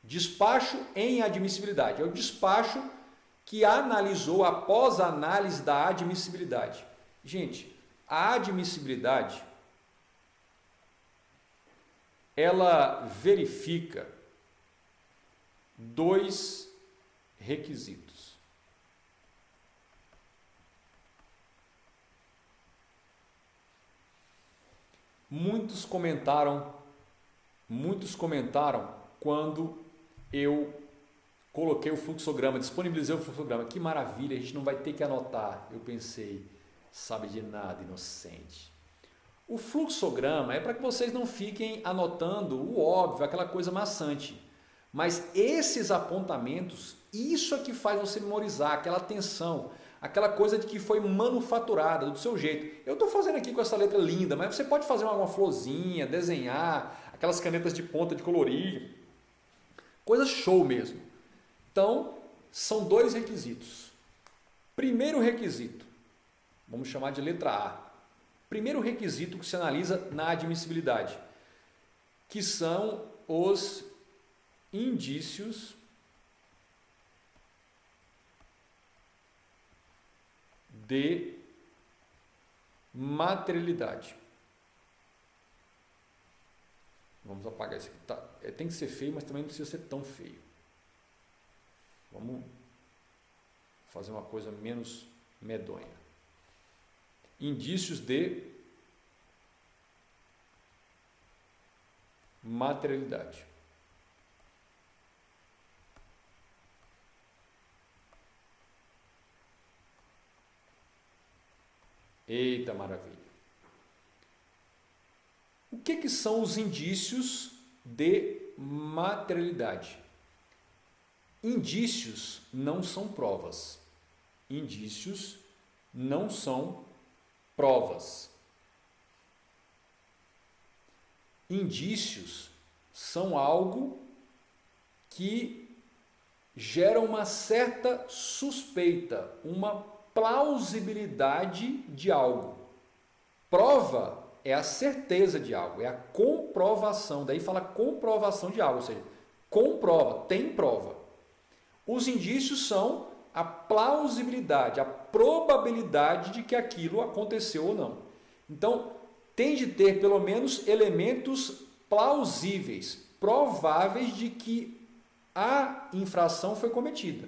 Despacho em admissibilidade. É o despacho que analisou após a análise da admissibilidade. Gente, a admissibilidade, ela verifica dois requisitos. Muitos comentaram quando eu coloquei o fluxograma, disponibilizei o fluxograma. Que maravilha, a gente não vai ter que anotar. Eu pensei, sabe de nada, inocente. O fluxograma é para que vocês não fiquem anotando o óbvio, aquela coisa maçante. Mas esses apontamentos, isso é que faz você memorizar, aquela atenção, aquela coisa de que foi manufaturada do seu jeito. Eu estou fazendo aqui com essa letra linda, mas você pode fazer uma florzinha, desenhar, aquelas canetas de ponta de colorir, coisa show mesmo. Então, são dois requisitos. Primeiro requisito, vamos chamar de letra A. Primeiro requisito que se analisa na admissibilidade, que são os indícios de materialidade. Vamos apagar isso aqui. Tá, tem que ser feio, mas também não precisa ser tão feio. Vamos fazer uma coisa menos medonha. Indícios de materialidade. Eita maravilha! O que são os indícios de materialidade? Indícios não são provas. Indícios não são provas. Indícios são algo que gera uma certa suspeita, uma plausibilidade de algo. Prova é a certeza de algo, é a comprovação. Daí fala comprovação de algo, ou seja, comprova, tem prova. Os indícios são a plausibilidade, a probabilidade de que aquilo aconteceu ou não. Então, tem de ter pelo menos elementos plausíveis, prováveis de que a infração foi cometida.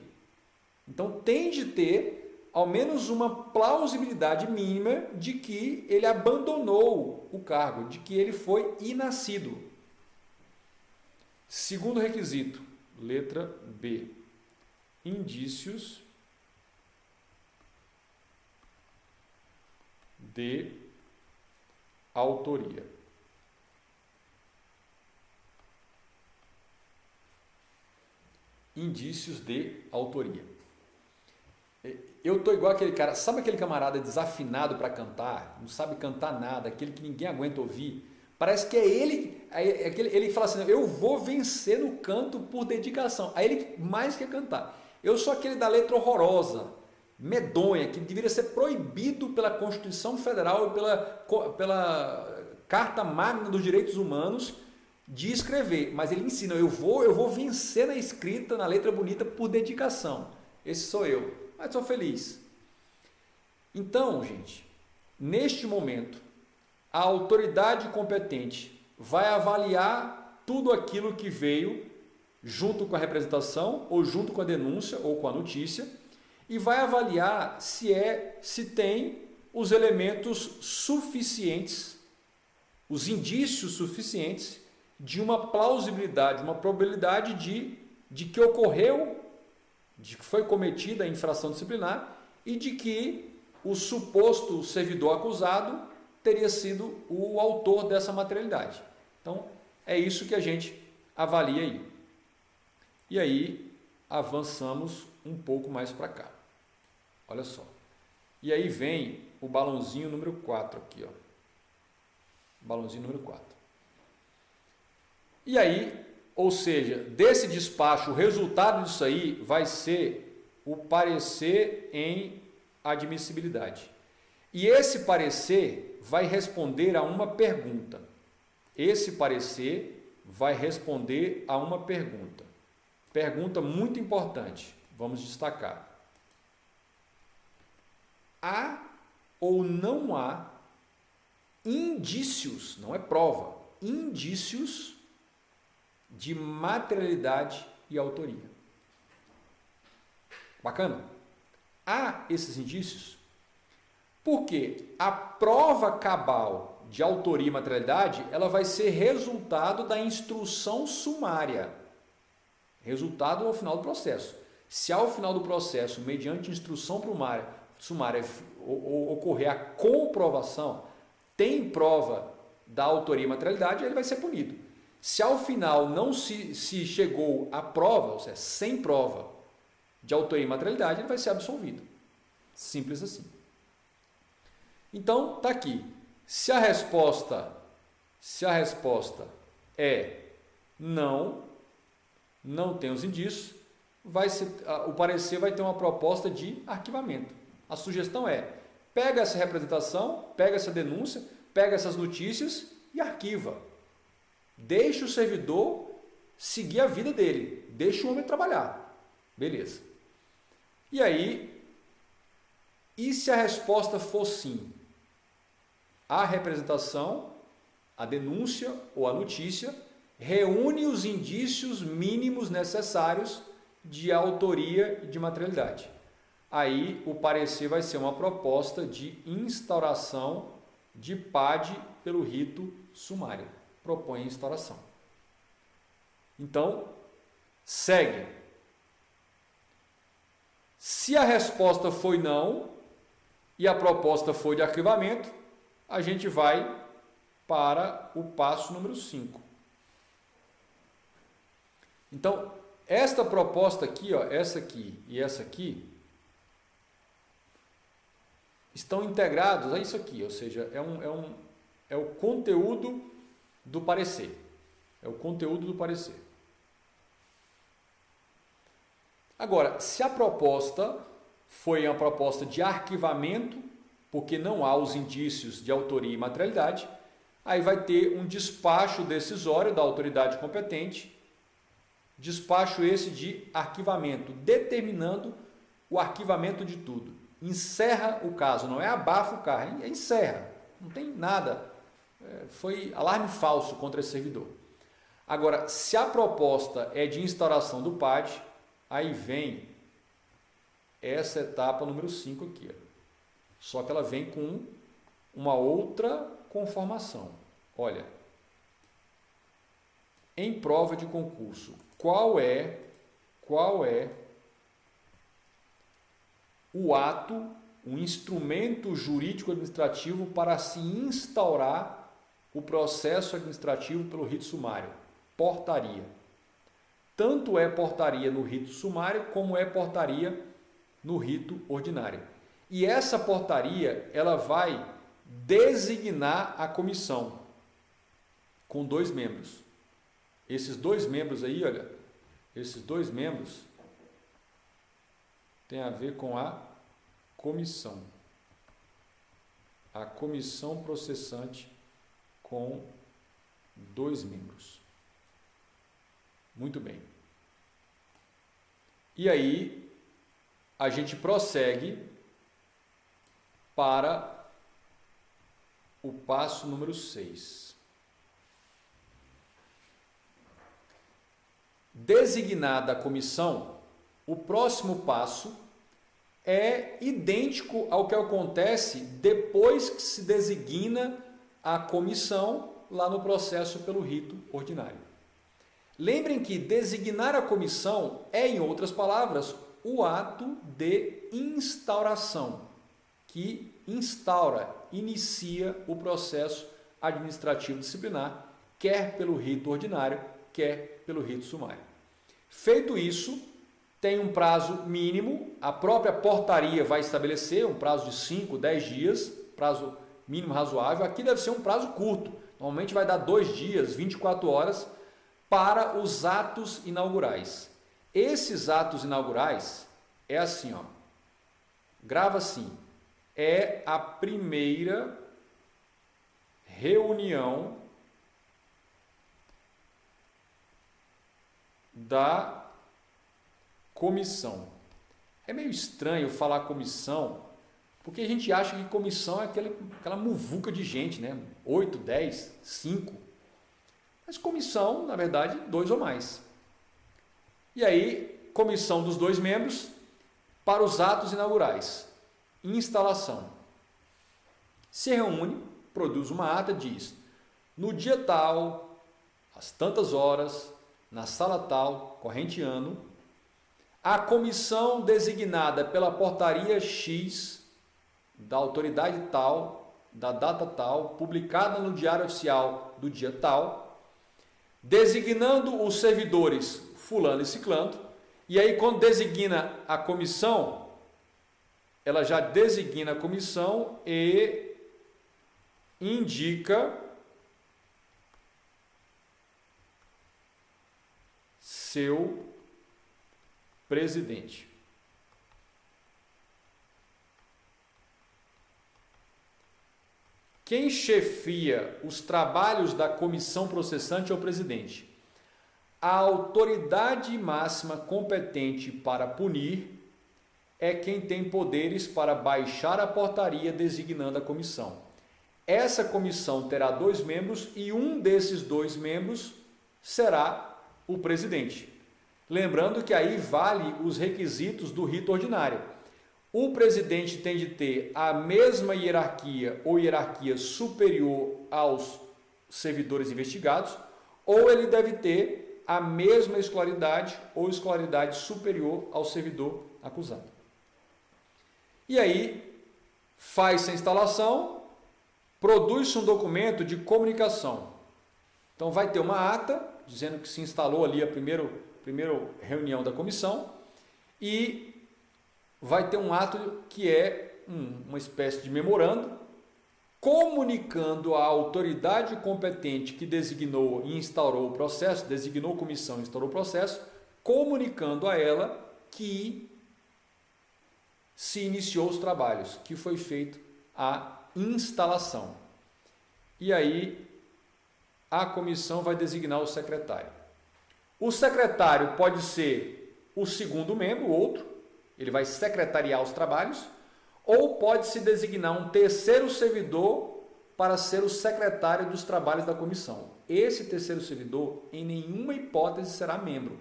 Então, tem de ter ao menos uma plausibilidade mínima de que ele abandonou o cargo, de que ele foi inascido. Segundo requisito, letra B, indícios de autoria. Indícios de autoria. Eu tô igual aquele cara, sabe aquele camarada desafinado para cantar, não sabe cantar nada, aquele que ninguém aguenta ouvir? Parece que é ele, ele fala assim, eu vou vencer no canto por dedicação. Aí ele mais quer cantar. Eu sou aquele da letra horrorosa, medonha, que deveria ser proibido pela Constituição Federal e pela Carta Magna dos Direitos Humanos de escrever. Mas ele ensina, eu vou vencer na escrita, na letra bonita, por dedicação. Esse sou eu. Mas sou feliz. Então, gente, neste momento, a autoridade competente vai avaliar tudo aquilo que veio junto com a representação, ou junto com a denúncia, ou com a notícia, e vai avaliar se tem os elementos suficientes, os indícios suficientes de uma plausibilidade, uma probabilidade de que ocorreu, de que foi cometida a infração disciplinar e de que o suposto servidor acusado teria sido o autor dessa materialidade. Então, é isso que a gente avalia aí. E aí, avançamos um pouco mais para cá. Olha só. E aí vem o balãozinho número 4 aqui, ó. Balãozinho número 4. E aí, ou seja, desse despacho, o resultado disso aí vai ser o parecer em admissibilidade. E esse parecer vai responder a uma pergunta. Esse parecer vai responder a uma pergunta. Pergunta muito importante. Vamos destacar. Há ou não há indícios, não é prova, indícios de materialidade e autoria. Bacana? Há esses indícios? Porque a prova cabal de autoria e materialidade, ela vai ser resultado da instrução sumária. Resultado ao final do processo. Se ao final do processo, mediante instrução sumária, ocorrer a comprovação, tem prova da autoria e materialidade, ele vai ser punido. Se ao final não se chegou à prova, ou seja, sem prova de autoria e materialidade, ele vai ser absolvido. Simples assim. Então, está aqui. Se a resposta é não tem os indícios, o parecer vai ter uma proposta de arquivamento. A sugestão é, pega essa representação, pega essa denúncia, pega essas notícias e arquiva. Deixa o servidor seguir a vida dele, deixa o homem trabalhar. Beleza. E aí, e se a resposta for sim? A representação, a denúncia ou a notícia reúne os indícios mínimos necessários de autoria e de materialidade. Aí o parecer vai ser uma proposta de instauração de PAD pelo rito sumário. Propõe a instauração. Então, segue. Se a resposta foi não e a proposta foi de arquivamento, a gente vai para o passo número 5. Então, esta proposta aqui, ó, essa aqui e essa aqui, estão integrados a isso aqui, ou seja, é o conteúdo do parecer. É o conteúdo do parecer. Agora, se a proposta foi uma proposta de arquivamento, porque não há os indícios de autoria e materialidade, aí vai ter um despacho decisório da autoridade competente, despacho esse de arquivamento, determinando o arquivamento de tudo. Encerra o caso, não é abafa o caso, é encerra, não tem nada, foi alarme falso contra esse servidor. Agora, se a proposta é de instauração do PAD, aí vem essa etapa número 5 aqui. Ó. Só que ela vem com uma outra conformação. Olha, em prova de concurso, qual é o ato, o instrumento jurídico administrativo para se instaurar o processo administrativo pelo rito sumário? Portaria. Tanto é portaria no rito sumário como é portaria no rito ordinário. E essa portaria, ela vai designar a comissão com 2 membros. Esses 2 membros aí, olha, esses 2 membros tem a ver com a comissão. A comissão processante com 2 membros. Muito bem. E aí, a gente prossegue para o passo número 6. Designada a comissão, o próximo passo é idêntico ao que acontece depois que se designa a comissão lá no processo pelo rito ordinário. Lembrem que designar a comissão é, em outras palavras, o ato de instauração, que instaura, inicia o processo administrativo disciplinar, quer pelo rito ordinário, quer pelo rito sumário. Feito isso, tem um prazo mínimo, a própria portaria vai estabelecer um prazo de 5, 10 dias, prazo mínimo razoável. Aqui deve ser um prazo curto, normalmente vai dar 2 dias, 24 horas, para os atos inaugurais. Esses atos inaugurais é assim, ó, grava assim, é a primeira reunião da comissão. É meio estranho falar comissão, porque a gente acha que comissão é aquela muvuca de gente, né? 8, 10, 5. Mas comissão, na verdade, 2 ou mais. E aí, comissão dos 2 membros para os atos inaugurais. Instalação. Se reúne, produz uma ata, diz: no dia tal, às tantas horas, na sala tal, corrente ano, a comissão designada pela portaria X, da autoridade tal, da data tal, publicada no Diário Oficial do dia tal, designando os servidores fulano e ciclano, e aí quando designa a comissão, ela já designa a comissão e indica seu presidente. Quem chefia os trabalhos da comissão processante é o presidente. A autoridade máxima competente para punir é quem tem poderes para baixar a portaria designando a comissão. Essa comissão terá 2 membros e um desses 2 membros será o presidente. Lembrando que aí vale os requisitos do rito ordinário. O presidente tem de ter a mesma hierarquia ou hierarquia superior aos servidores investigados, ou ele deve ter a mesma escolaridade ou escolaridade superior ao servidor acusado. E aí, faz-se a instalação, produz-se um documento de comunicação. Então, vai ter uma ata, dizendo que se instalou ali a primeira reunião da comissão, e vai ter um ato que é uma espécie de memorando, comunicando à autoridade competente que designou e instaurou o processo, designou comissão e instaurou o processo, comunicando a ela que se iniciou os trabalhos, que foi feito a instalação. E aí a comissão vai designar o secretário. O secretário pode ser o segundo membro, o outro, ele vai secretariar os trabalhos, ou pode-se designar um terceiro servidor para ser o secretário dos trabalhos da comissão. Esse terceiro servidor, em nenhuma hipótese, será membro.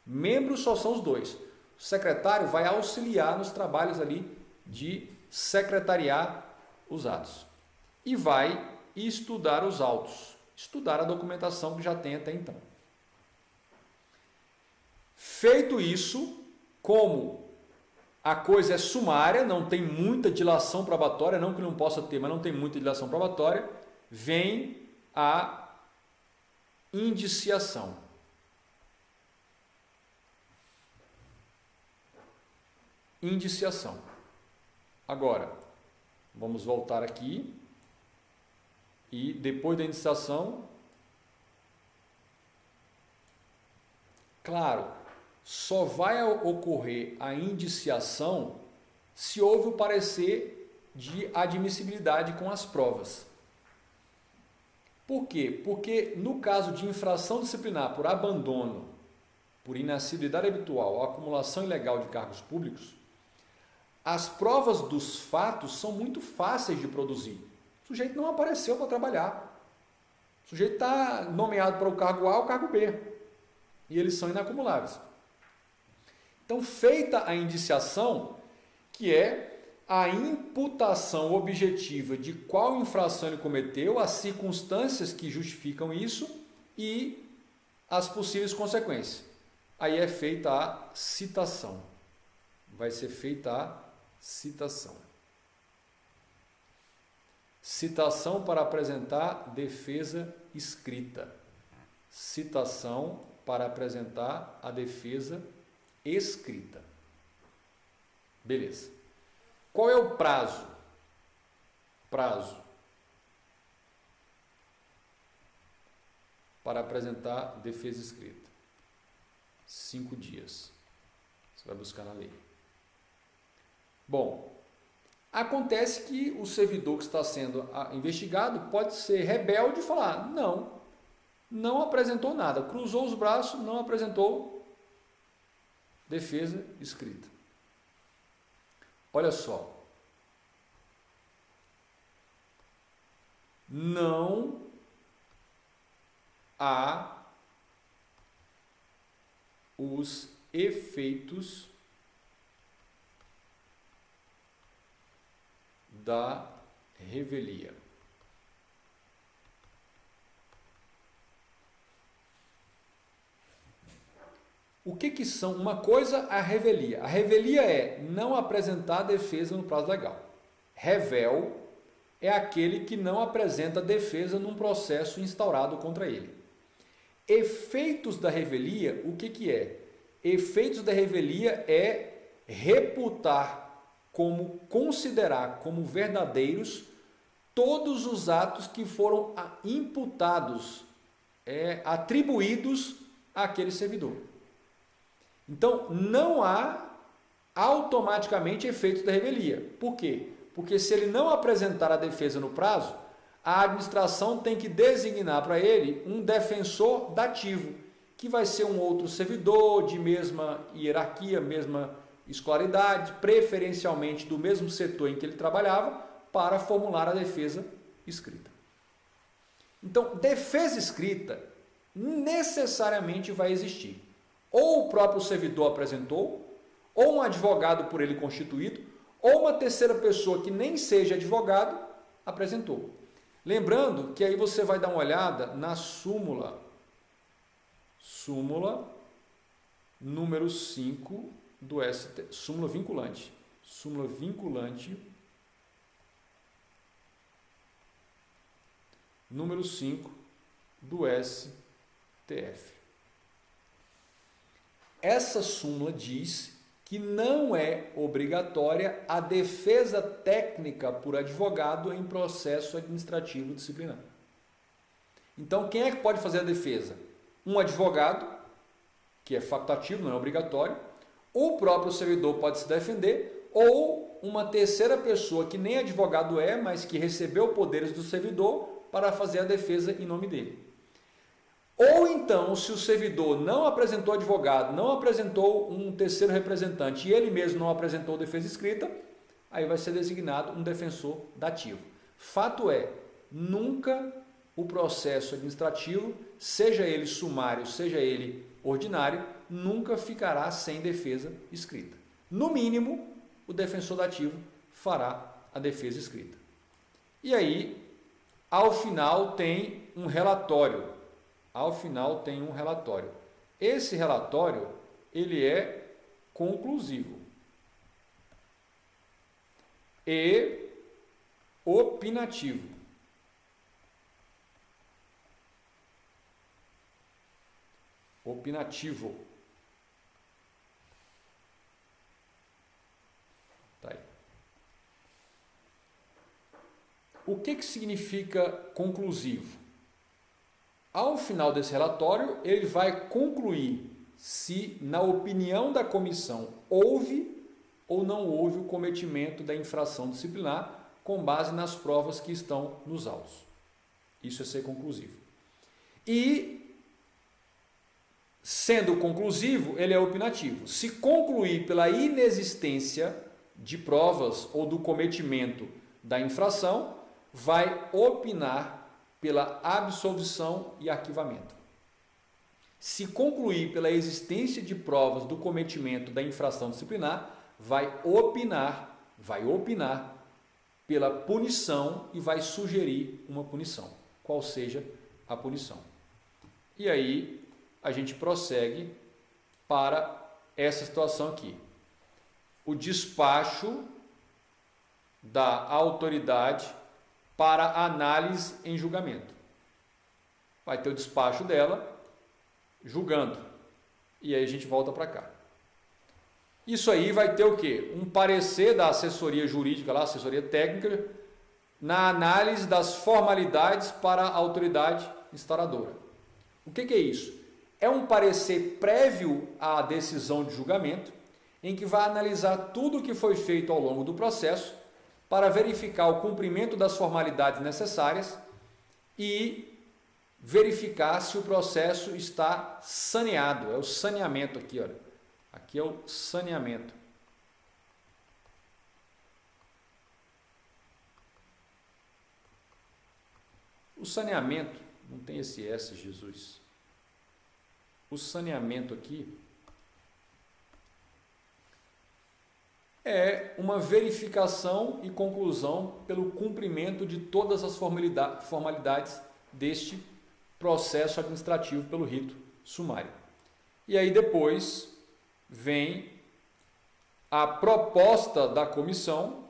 Membros só são os 2. O secretário vai auxiliar nos trabalhos ali de secretariar os atos. E vai estudar os autos, estudar a documentação que já tem até então. Feito isso, como a coisa é sumária, não tem muita dilação probatória, não que não possa ter, mas não tem muita dilação probatória, vem a indiciação. Indiciação. Agora, vamos voltar aqui e depois da indiciação, claro, só vai ocorrer a indiciação se houve o parecer de admissibilidade com as provas. Por quê? Porque no caso de infração disciplinar por abandono, por inassiduidade habitual ou acumulação ilegal de cargos públicos, as provas dos fatos são muito fáceis de produzir. O sujeito não apareceu para trabalhar. O sujeito está nomeado para o cargo A ou o cargo B. E eles são inacumuláveis. Então, feita a indiciação, que é a imputação objetiva de qual infração ele cometeu, as circunstâncias que justificam isso e as possíveis consequências. Aí é feita a citação. Vai ser feita a citação. Citação para apresentar defesa escrita. Citação para apresentar a defesa escrita. Beleza. Qual é o prazo? Prazo para apresentar defesa escrita. 5 dias. Você vai buscar na lei. Bom, acontece que o servidor que está sendo investigado pode ser rebelde e falar: não apresentou nada, cruzou os braços, não apresentou defesa escrita. Olha só, não há os efeitos da revelia. O que são? Uma coisa, a revelia. A revelia é não apresentar defesa no prazo legal. Revel é aquele que não apresenta defesa num processo instaurado contra ele. Efeitos da revelia, o que é? Efeitos da revelia é reputar, como considerar como verdadeiros todos os atos que foram imputados, atribuídos àquele servidor. Então, não há automaticamente efeitos da revelia. Por quê? Porque se ele não apresentar a defesa no prazo, a administração tem que designar para ele um defensor dativo, que vai ser um outro servidor de mesma hierarquia, mesma escolaridade, preferencialmente do mesmo setor em que ele trabalhava, para formular a defesa escrita. Então, defesa escrita necessariamente vai existir. Ou o próprio servidor apresentou, ou um advogado por ele constituído, ou uma terceira pessoa que nem seja advogado apresentou. Lembrando que aí você vai dar uma olhada na súmula número 5 do STF, súmula vinculante número 5 do STF. Essa súmula diz que não é obrigatória a defesa técnica por advogado em processo administrativo disciplinar. Então, quem é que pode fazer a defesa? Um advogado, que é facultativo, não é obrigatório, ou o próprio servidor pode se defender, ou uma terceira pessoa que nem advogado é, mas que recebeu poderes do servidor para fazer a defesa em nome dele. Ou então, se o servidor não apresentou advogado, não apresentou um terceiro representante e ele mesmo não apresentou defesa escrita, aí vai ser designado um defensor dativo. Fato é, nunca o processo administrativo, seja ele sumário, seja ele ordinário, nunca ficará sem defesa escrita. No mínimo, o defensor dativo fará a defesa escrita. E aí, ao final tem um relatório. Esse relatório, ele é conclusivo e opinativo. Tá aí. O que significa conclusivo? Ao final desse relatório, ele vai concluir se, na opinião da comissão, houve ou não houve o cometimento da infração disciplinar com base nas provas que estão nos autos. Isso é ser conclusivo. E, sendo conclusivo, ele é opinativo. Se concluir pela inexistência de provas ou do cometimento da infração, vai opinar pela absolvição e arquivamento. Se concluir pela existência de provas do cometimento da infração disciplinar, vai opinar pela punição e vai sugerir uma punição, qual seja a punição. E aí a gente prossegue para essa situação aqui. O despacho da autoridade para análise em julgamento. Vai ter o despacho dela julgando. E aí a gente volta para cá. Isso aí vai ter o quê? Um parecer da assessoria jurídica, lá, assessoria técnica, na análise das formalidades para a autoridade instauradora. O que é isso? É um parecer prévio à decisão de julgamento, em que vai analisar tudo o que foi feito ao longo do processo para verificar o cumprimento das formalidades necessárias e verificar se o processo está saneado. É o saneamento aqui, olha. Aqui é o saneamento. O saneamento, não tem esse S, Jesus. O saneamento aqui é uma verificação e conclusão pelo cumprimento de todas as formalidades deste processo administrativo pelo rito sumário. E aí depois vem a proposta da comissão,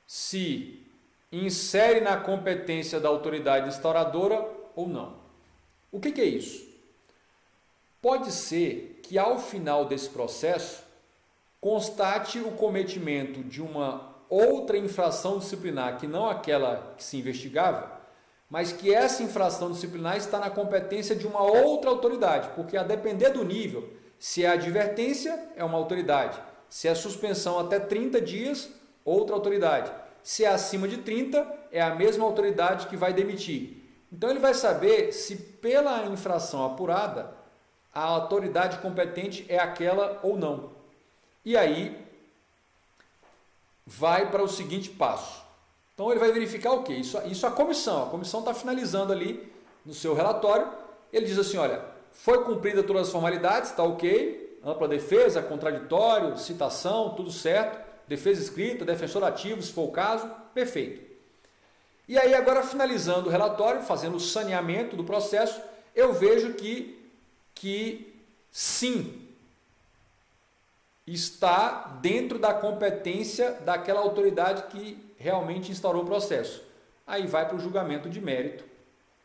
se insere na competência da autoridade instauradora ou não. O que é isso? Pode ser que ao final desse processo constate o cometimento de uma outra infração disciplinar que não aquela que se investigava, mas que essa infração disciplinar está na competência de uma outra autoridade, porque a depender do nível, se é advertência, é uma autoridade, se é suspensão até 30 dias, outra autoridade, se é acima de 30, é a mesma autoridade que vai demitir. Então ele vai saber se pela infração apurada, a autoridade competente é aquela ou não. E aí vai para o seguinte passo. Então ele vai verificar o quê? Isso a comissão está finalizando ali no seu relatório. Ele diz assim, olha, foi cumprida todas as formalidades, está ok, ampla defesa, contraditório, citação, tudo certo, defesa escrita, defensor ativo, se for o caso, perfeito. E aí agora finalizando o relatório, fazendo o saneamento do processo, eu vejo que sim, está dentro da competência daquela autoridade que realmente instaurou o processo. Aí vai para o julgamento de mérito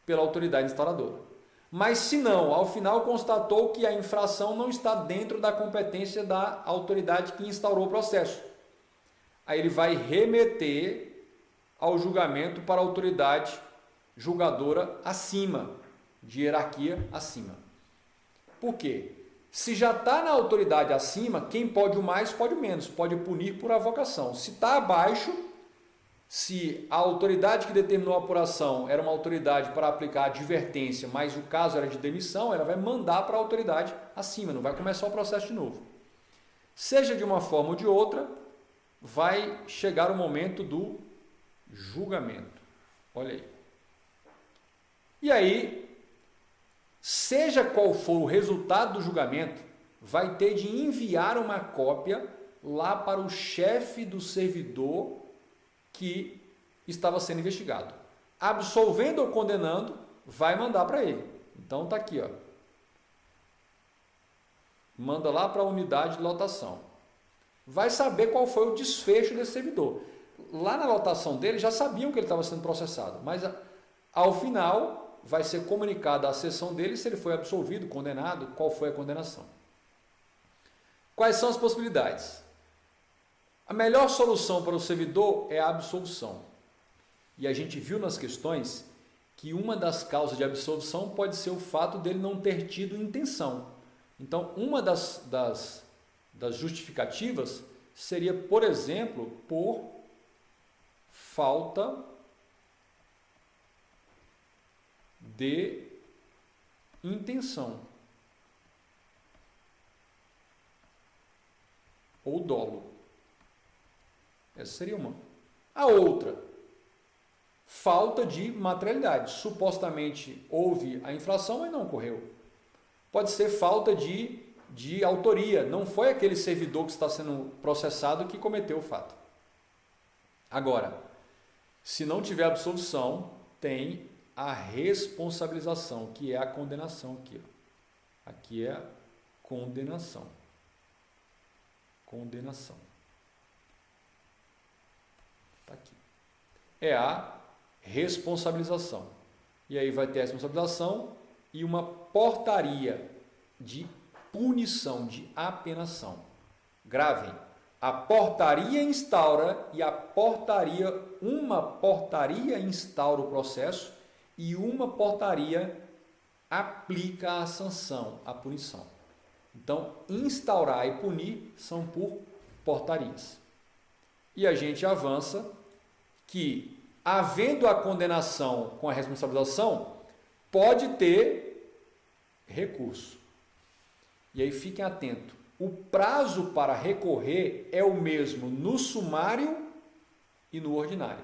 pela autoridade instauradora. Mas se não, ao final constatou que a infração não está dentro da competência da autoridade que instaurou o processo. Aí ele vai remeter ao julgamento para a autoridade julgadora acima, de hierarquia acima. Por quê? Se já está na autoridade acima, quem pode o mais, pode o menos, pode punir por avocação. Se está abaixo, se a autoridade que determinou a apuração era uma autoridade para aplicar advertência, mas o caso era de demissão, ela vai mandar para a autoridade acima, não vai começar o processo de novo. Seja de uma forma ou de outra, vai chegar o momento do julgamento. Olha aí. E aí, seja qual for o resultado do julgamento, vai ter de enviar uma cópia lá para o chefe do servidor que estava sendo investigado. Absolvendo ou condenando, vai mandar para ele. Então está aqui, ó. Manda lá para a unidade de lotação. Vai saber qual foi o desfecho desse servidor. Lá na lotação dele já sabiam que ele estava sendo processado, mas ao final vai ser comunicada à seção dele se ele foi absolvido, condenado, qual foi a condenação. Quais são as possibilidades? A melhor solução para o servidor é a absolução. E a gente viu nas questões que uma das causas de absolvição pode ser o fato dele não ter tido intenção. Então, uma das justificativas seria, por exemplo, por falta de intenção ou dolo. Essa seria uma. A outra, falta de materialidade. Supostamente houve a infração, mas não ocorreu. Pode ser falta de autoria. Não foi aquele servidor que está sendo processado que cometeu o fato. Agora, se não tiver absolvição, tem a responsabilização, que é a condenação aqui. Ó. Aqui é a condenação. Condenação. Está aqui. É a responsabilização. E aí vai ter a responsabilização e uma portaria de punição, de apenação. Gravem. A portaria instaura e uma portaria instaura o processo e uma portaria aplica a sanção, a punição. Então, instaurar e punir são por portarias. E a gente avança que, havendo a condenação com a responsabilização, pode ter recurso. E aí fiquem atentos. O prazo para recorrer é o mesmo no sumário e no ordinário.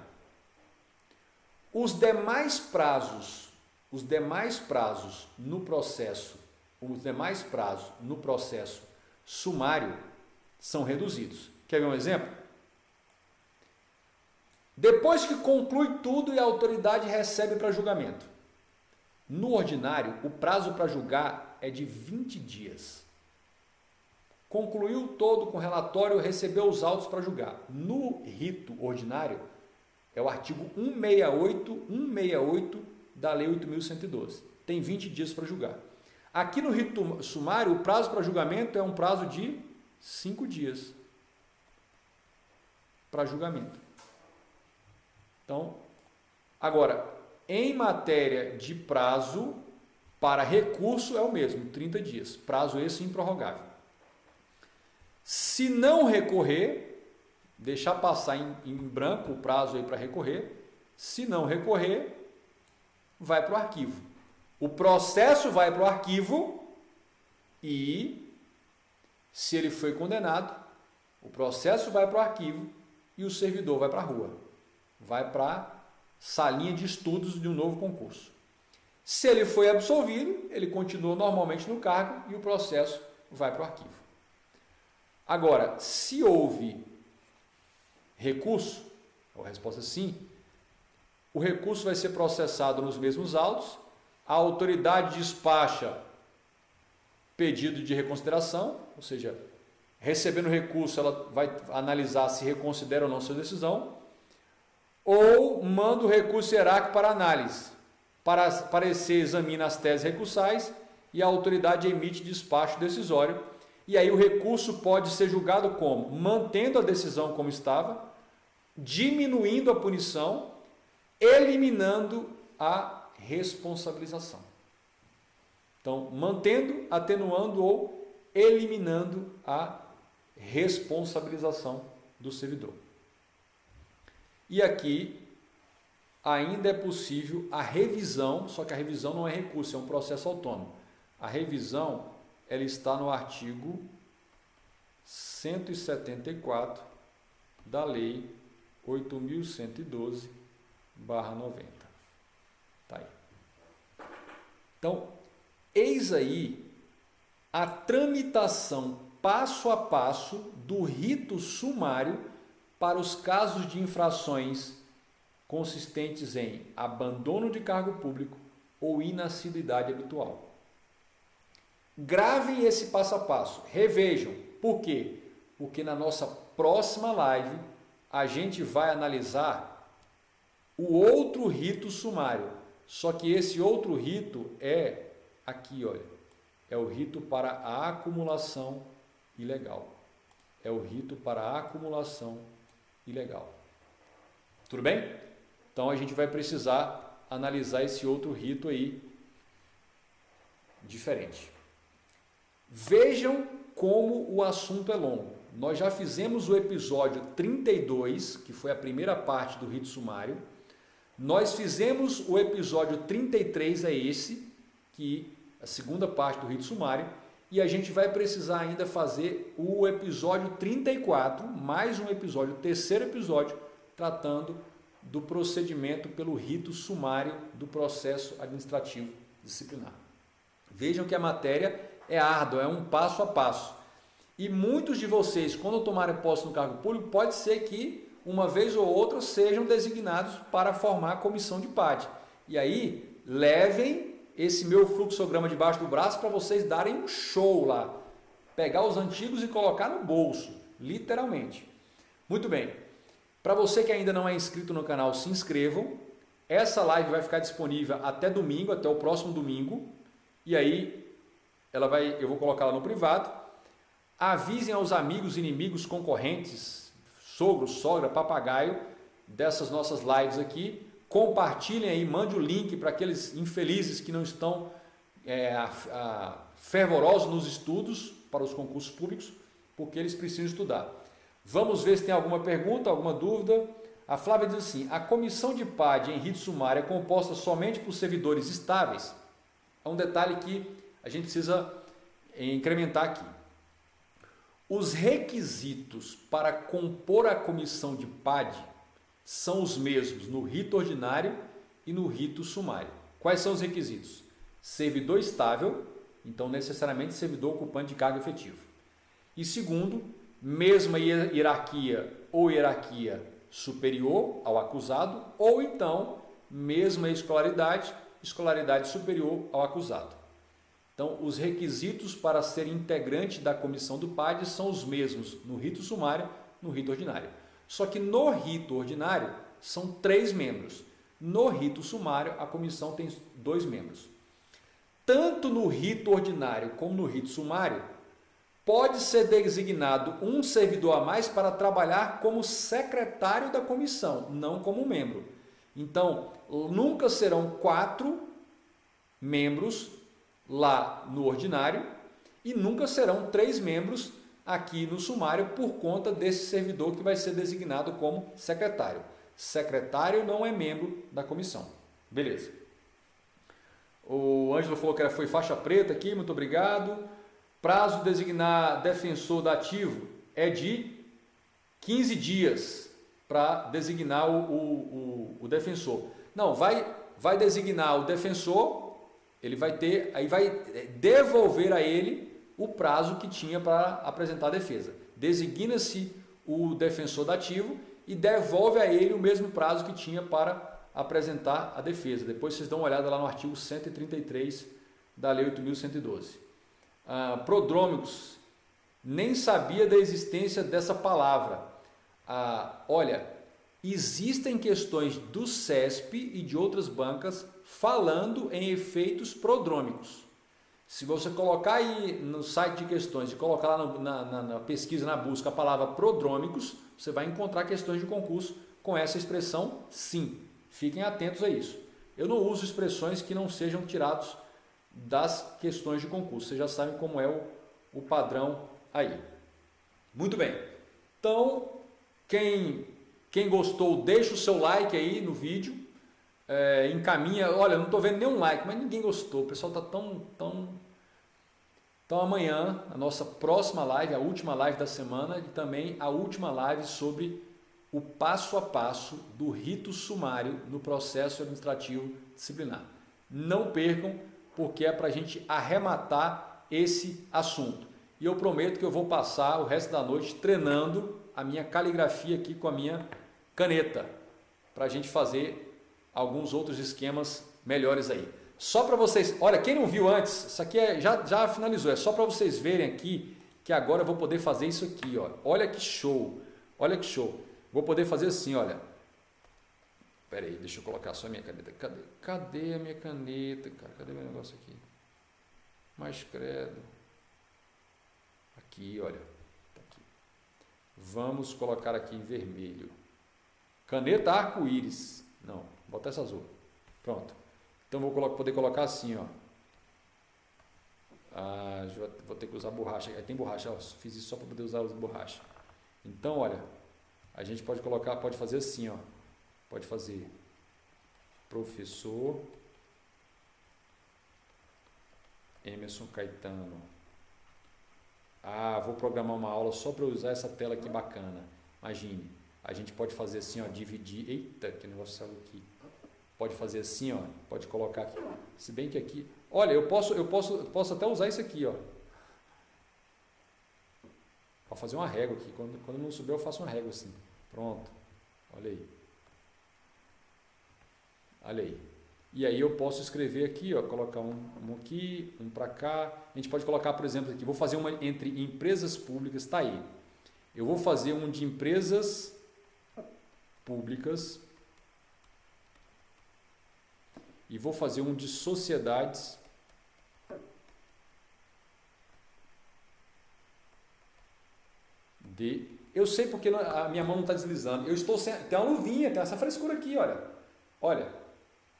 Os demais prazos no processo sumário são reduzidos. Quer ver um exemplo? Depois que conclui tudo e a autoridade recebe para julgamento. No ordinário, o prazo para julgar é de 20 dias. Concluiu todo com relatório, recebeu os autos para julgar. No rito ordinário, é o artigo 168 da Lei 8.112. Tem 20 dias para julgar. Aqui no rito sumário, o prazo para julgamento é um prazo de 5 dias para julgamento. Então, agora, em matéria de prazo, para recurso é o mesmo, 30 dias. Prazo esse improrrogável. Se não recorrer, deixar passar em branco o prazo aí para recorrer. Se não recorrer, vai para o arquivo. O processo vai para o arquivo e, se ele foi condenado, o processo vai para o arquivo e o servidor vai para a rua. Vai para a salinha de estudos de um novo concurso. Se ele foi absolvido, ele continua normalmente no cargo e o processo vai para o arquivo. Agora, se houve recurso, a resposta é sim, o recurso vai ser processado nos mesmos autos, a autoridade despacha pedido de reconsideração, ou seja, recebendo o recurso, ela vai analisar se reconsidera ou não sua decisão, ou manda o recurso hierárquico para análise. Para parecer, examina as teses recursais e a autoridade emite despacho decisório. E aí o recurso pode ser julgado como? Mantendo a decisão como estava, diminuindo a punição, eliminando a responsabilização. Então, mantendo, atenuando ou eliminando a responsabilização do servidor. E aqui ainda é possível a revisão, só que a revisão não é recurso, é um processo autônomo. A revisão, ela está no artigo 174 da Lei 8.112/90. Tá aí. Então, Eis aí a tramitação passo a passo do rito sumário para os casos de infrações consistentes em abandono de cargo público ou inassiduidade habitual. Gravem esse passo a passo, revejam. Por quê? Porque na nossa próxima live a gente vai analisar o outro rito sumário. Só que esse outro rito é aqui, olha, é o rito para a acumulação ilegal. É o rito para a acumulação ilegal. Tudo bem? Então a gente vai precisar analisar esse outro rito aí diferente. Vejam como o assunto é longo. Nós já fizemos o episódio 32, que foi a primeira parte do rito sumário. Nós fizemos o episódio 33, é esse, que é a segunda parte do rito sumário. E a gente vai precisar ainda fazer o episódio 34, mais um episódio, o terceiro episódio, tratando do procedimento pelo rito sumário do processo administrativo disciplinar. Vejam que a matéria é árdua, é um passo a passo. E muitos de vocês, quando tomarem posse no cargo público, pode ser que uma vez ou outra sejam designados para formar a comissão de PAD. E aí, levem esse meu fluxograma debaixo do braço para vocês darem um show lá. Pegar os antigos e colocar no bolso, literalmente. Muito bem. Para você que ainda não é inscrito no canal, se inscrevam. Essa live vai ficar disponível até domingo, até o próximo domingo. E aí, eu vou colocar lá no privado. Avisem aos amigos, inimigos, concorrentes, sogro, sogra, papagaio, dessas nossas lives aqui. Compartilhem aí, mande o link para aqueles infelizes que não estão fervorosos nos estudos para os concursos públicos, porque eles precisam estudar. Vamos ver se tem alguma pergunta, alguma dúvida. A Flávia diz assim: a comissão de PAD em rito sumário é composta somente por servidores estáveis? É um detalhe que a gente precisa incrementar aqui. Os requisitos para compor a comissão de PAD são os mesmos no rito ordinário e no rito sumário. Quais são os requisitos? Servidor estável, então necessariamente servidor ocupante de cargo efetivo. E segundo, mesma hierarquia ou hierarquia superior ao acusado, ou então mesma escolaridade superior ao acusado. Então, os requisitos para ser integrante da comissão do PAD são os mesmos no rito sumário, no rito ordinário. Só que no rito ordinário são 3 membros. No rito sumário, a comissão tem 2 membros. Tanto no rito ordinário como no rito sumário, pode ser designado um servidor a mais para trabalhar como secretário da comissão, não como membro. Então, nunca serão 4 membros lá no ordinário e nunca serão 3 membros aqui no sumário por conta desse servidor que vai ser designado como secretário. Secretário não é membro da comissão. Beleza. O Ângelo falou que foi faixa preta aqui, muito obrigado. Prazo de designar defensor dativo é de 15 dias para designar o defensor. Não, vai designar o defensor, ele vai ter, aí vai devolver a ele o prazo que tinha para apresentar a defesa. Designa-se o defensor dativo e devolve a ele o mesmo prazo que tinha para apresentar a defesa. Depois vocês dão uma olhada lá no artigo 133 da Lei 8.112. Prodrômicos, nem sabia da existência dessa palavra. Olha, existem questões do CESP e de outras bancas falando em efeitos prodrômicos. Se você colocar aí no site de questões e colocar lá na pesquisa, na busca, a palavra prodrômicos, você vai encontrar questões de concurso com essa expressão sim. Fiquem atentos a isso. Eu não uso expressões que não sejam tiradas das questões de concurso. Vocês já sabem como é o padrão aí. Muito bem. Então, quem gostou, deixa o seu like aí no vídeo. Encaminha. Olha, não estou vendo nenhum like, mas ninguém gostou. O pessoal está tão... Então amanhã, a nossa próxima live, a última live da semana e também a última live sobre o passo a passo do rito sumário no processo administrativo disciplinar. Não percam, porque é para a gente arrematar esse assunto. E eu prometo que eu vou passar o resto da noite treinando a minha caligrafia aqui com a minha caneta, para a gente fazer alguns outros esquemas melhores aí. Só para vocês, olha, quem não viu antes, isso aqui já finalizou, é só para vocês verem aqui que agora eu vou poder fazer isso aqui, ó. Olha que show, olha que show. Vou poder fazer assim, olha. Pera aí, deixa eu colocar só a minha caneta. Cadê a minha caneta, cara? Cadê meu negócio aqui? Mas credo. Aqui, olha. Tá aqui. Vamos colocar aqui em vermelho. Caneta arco-íris. Não, vou botar essa azul. Pronto. Então vou poder colocar assim, ó. Vou ter que usar borracha. Aí tem borracha, ó, fiz isso só para poder usar borracha. Então, olha, a gente pode colocar, pode fazer assim, ó. Pode fazer professor Emerson Caetano. Vou programar uma aula só para usar essa tela aqui bacana. Imagine, a gente pode fazer assim, ó, dividir. Eita, que negócio saiu aqui. Pode fazer assim, ó, pode colocar aqui. Se bem que aqui, olha, eu posso até usar isso aqui, ó. Para fazer uma régua aqui. Quando não souber, eu faço uma régua assim. Pronto. Olha aí. Olha aí. E aí eu posso escrever aqui, ó, colocar um aqui, um para cá. A gente pode colocar, por exemplo, aqui, vou fazer uma entre empresas públicas, tá aí. Eu vou fazer um de empresas públicas e vou fazer um de sociedades Eu sei porque a minha mão não está deslizando. Eu estou sem... Tem uma luvinha, tem essa frescura aqui, olha. Olha.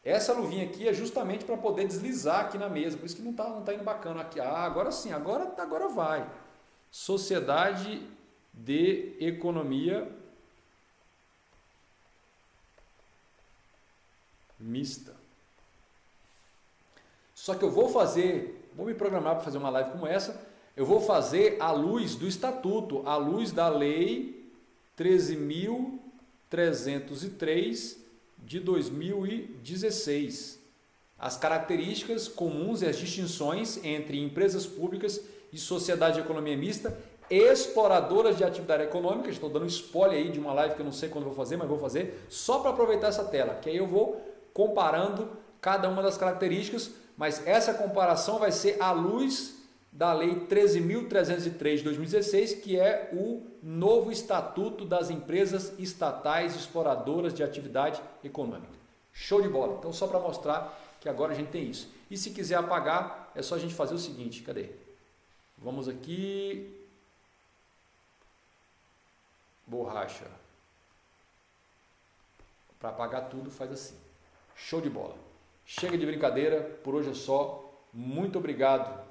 Essa luvinha aqui é justamente para poder deslizar aqui na mesa. Por isso que não tá indo bacana aqui. Agora sim, agora vai. Sociedade de Economia Mista. Só que eu vou me programar para fazer uma live como essa. Eu vou fazer à luz do estatuto, à luz da lei 13.303 de 2016. As características comuns e as distinções entre empresas públicas e sociedade de economia mista, exploradoras de atividade econômica. Estou dando spoiler aí de uma live que eu não sei quando vou fazer, mas vou fazer só para aproveitar essa tela, que aí eu vou comparando cada uma das características, mas essa comparação vai ser à luz da Lei 13.303 de 2016, que é o novo Estatuto das Empresas Estatais Exploradoras de Atividade Econômica. Show de bola! Então, só para mostrar que agora a gente tem isso. E se quiser apagar, é só a gente fazer o seguinte, cadê? Vamos aqui, borracha. Para apagar tudo, faz assim. Show de bola! Chega de brincadeira, por hoje é só. Muito obrigado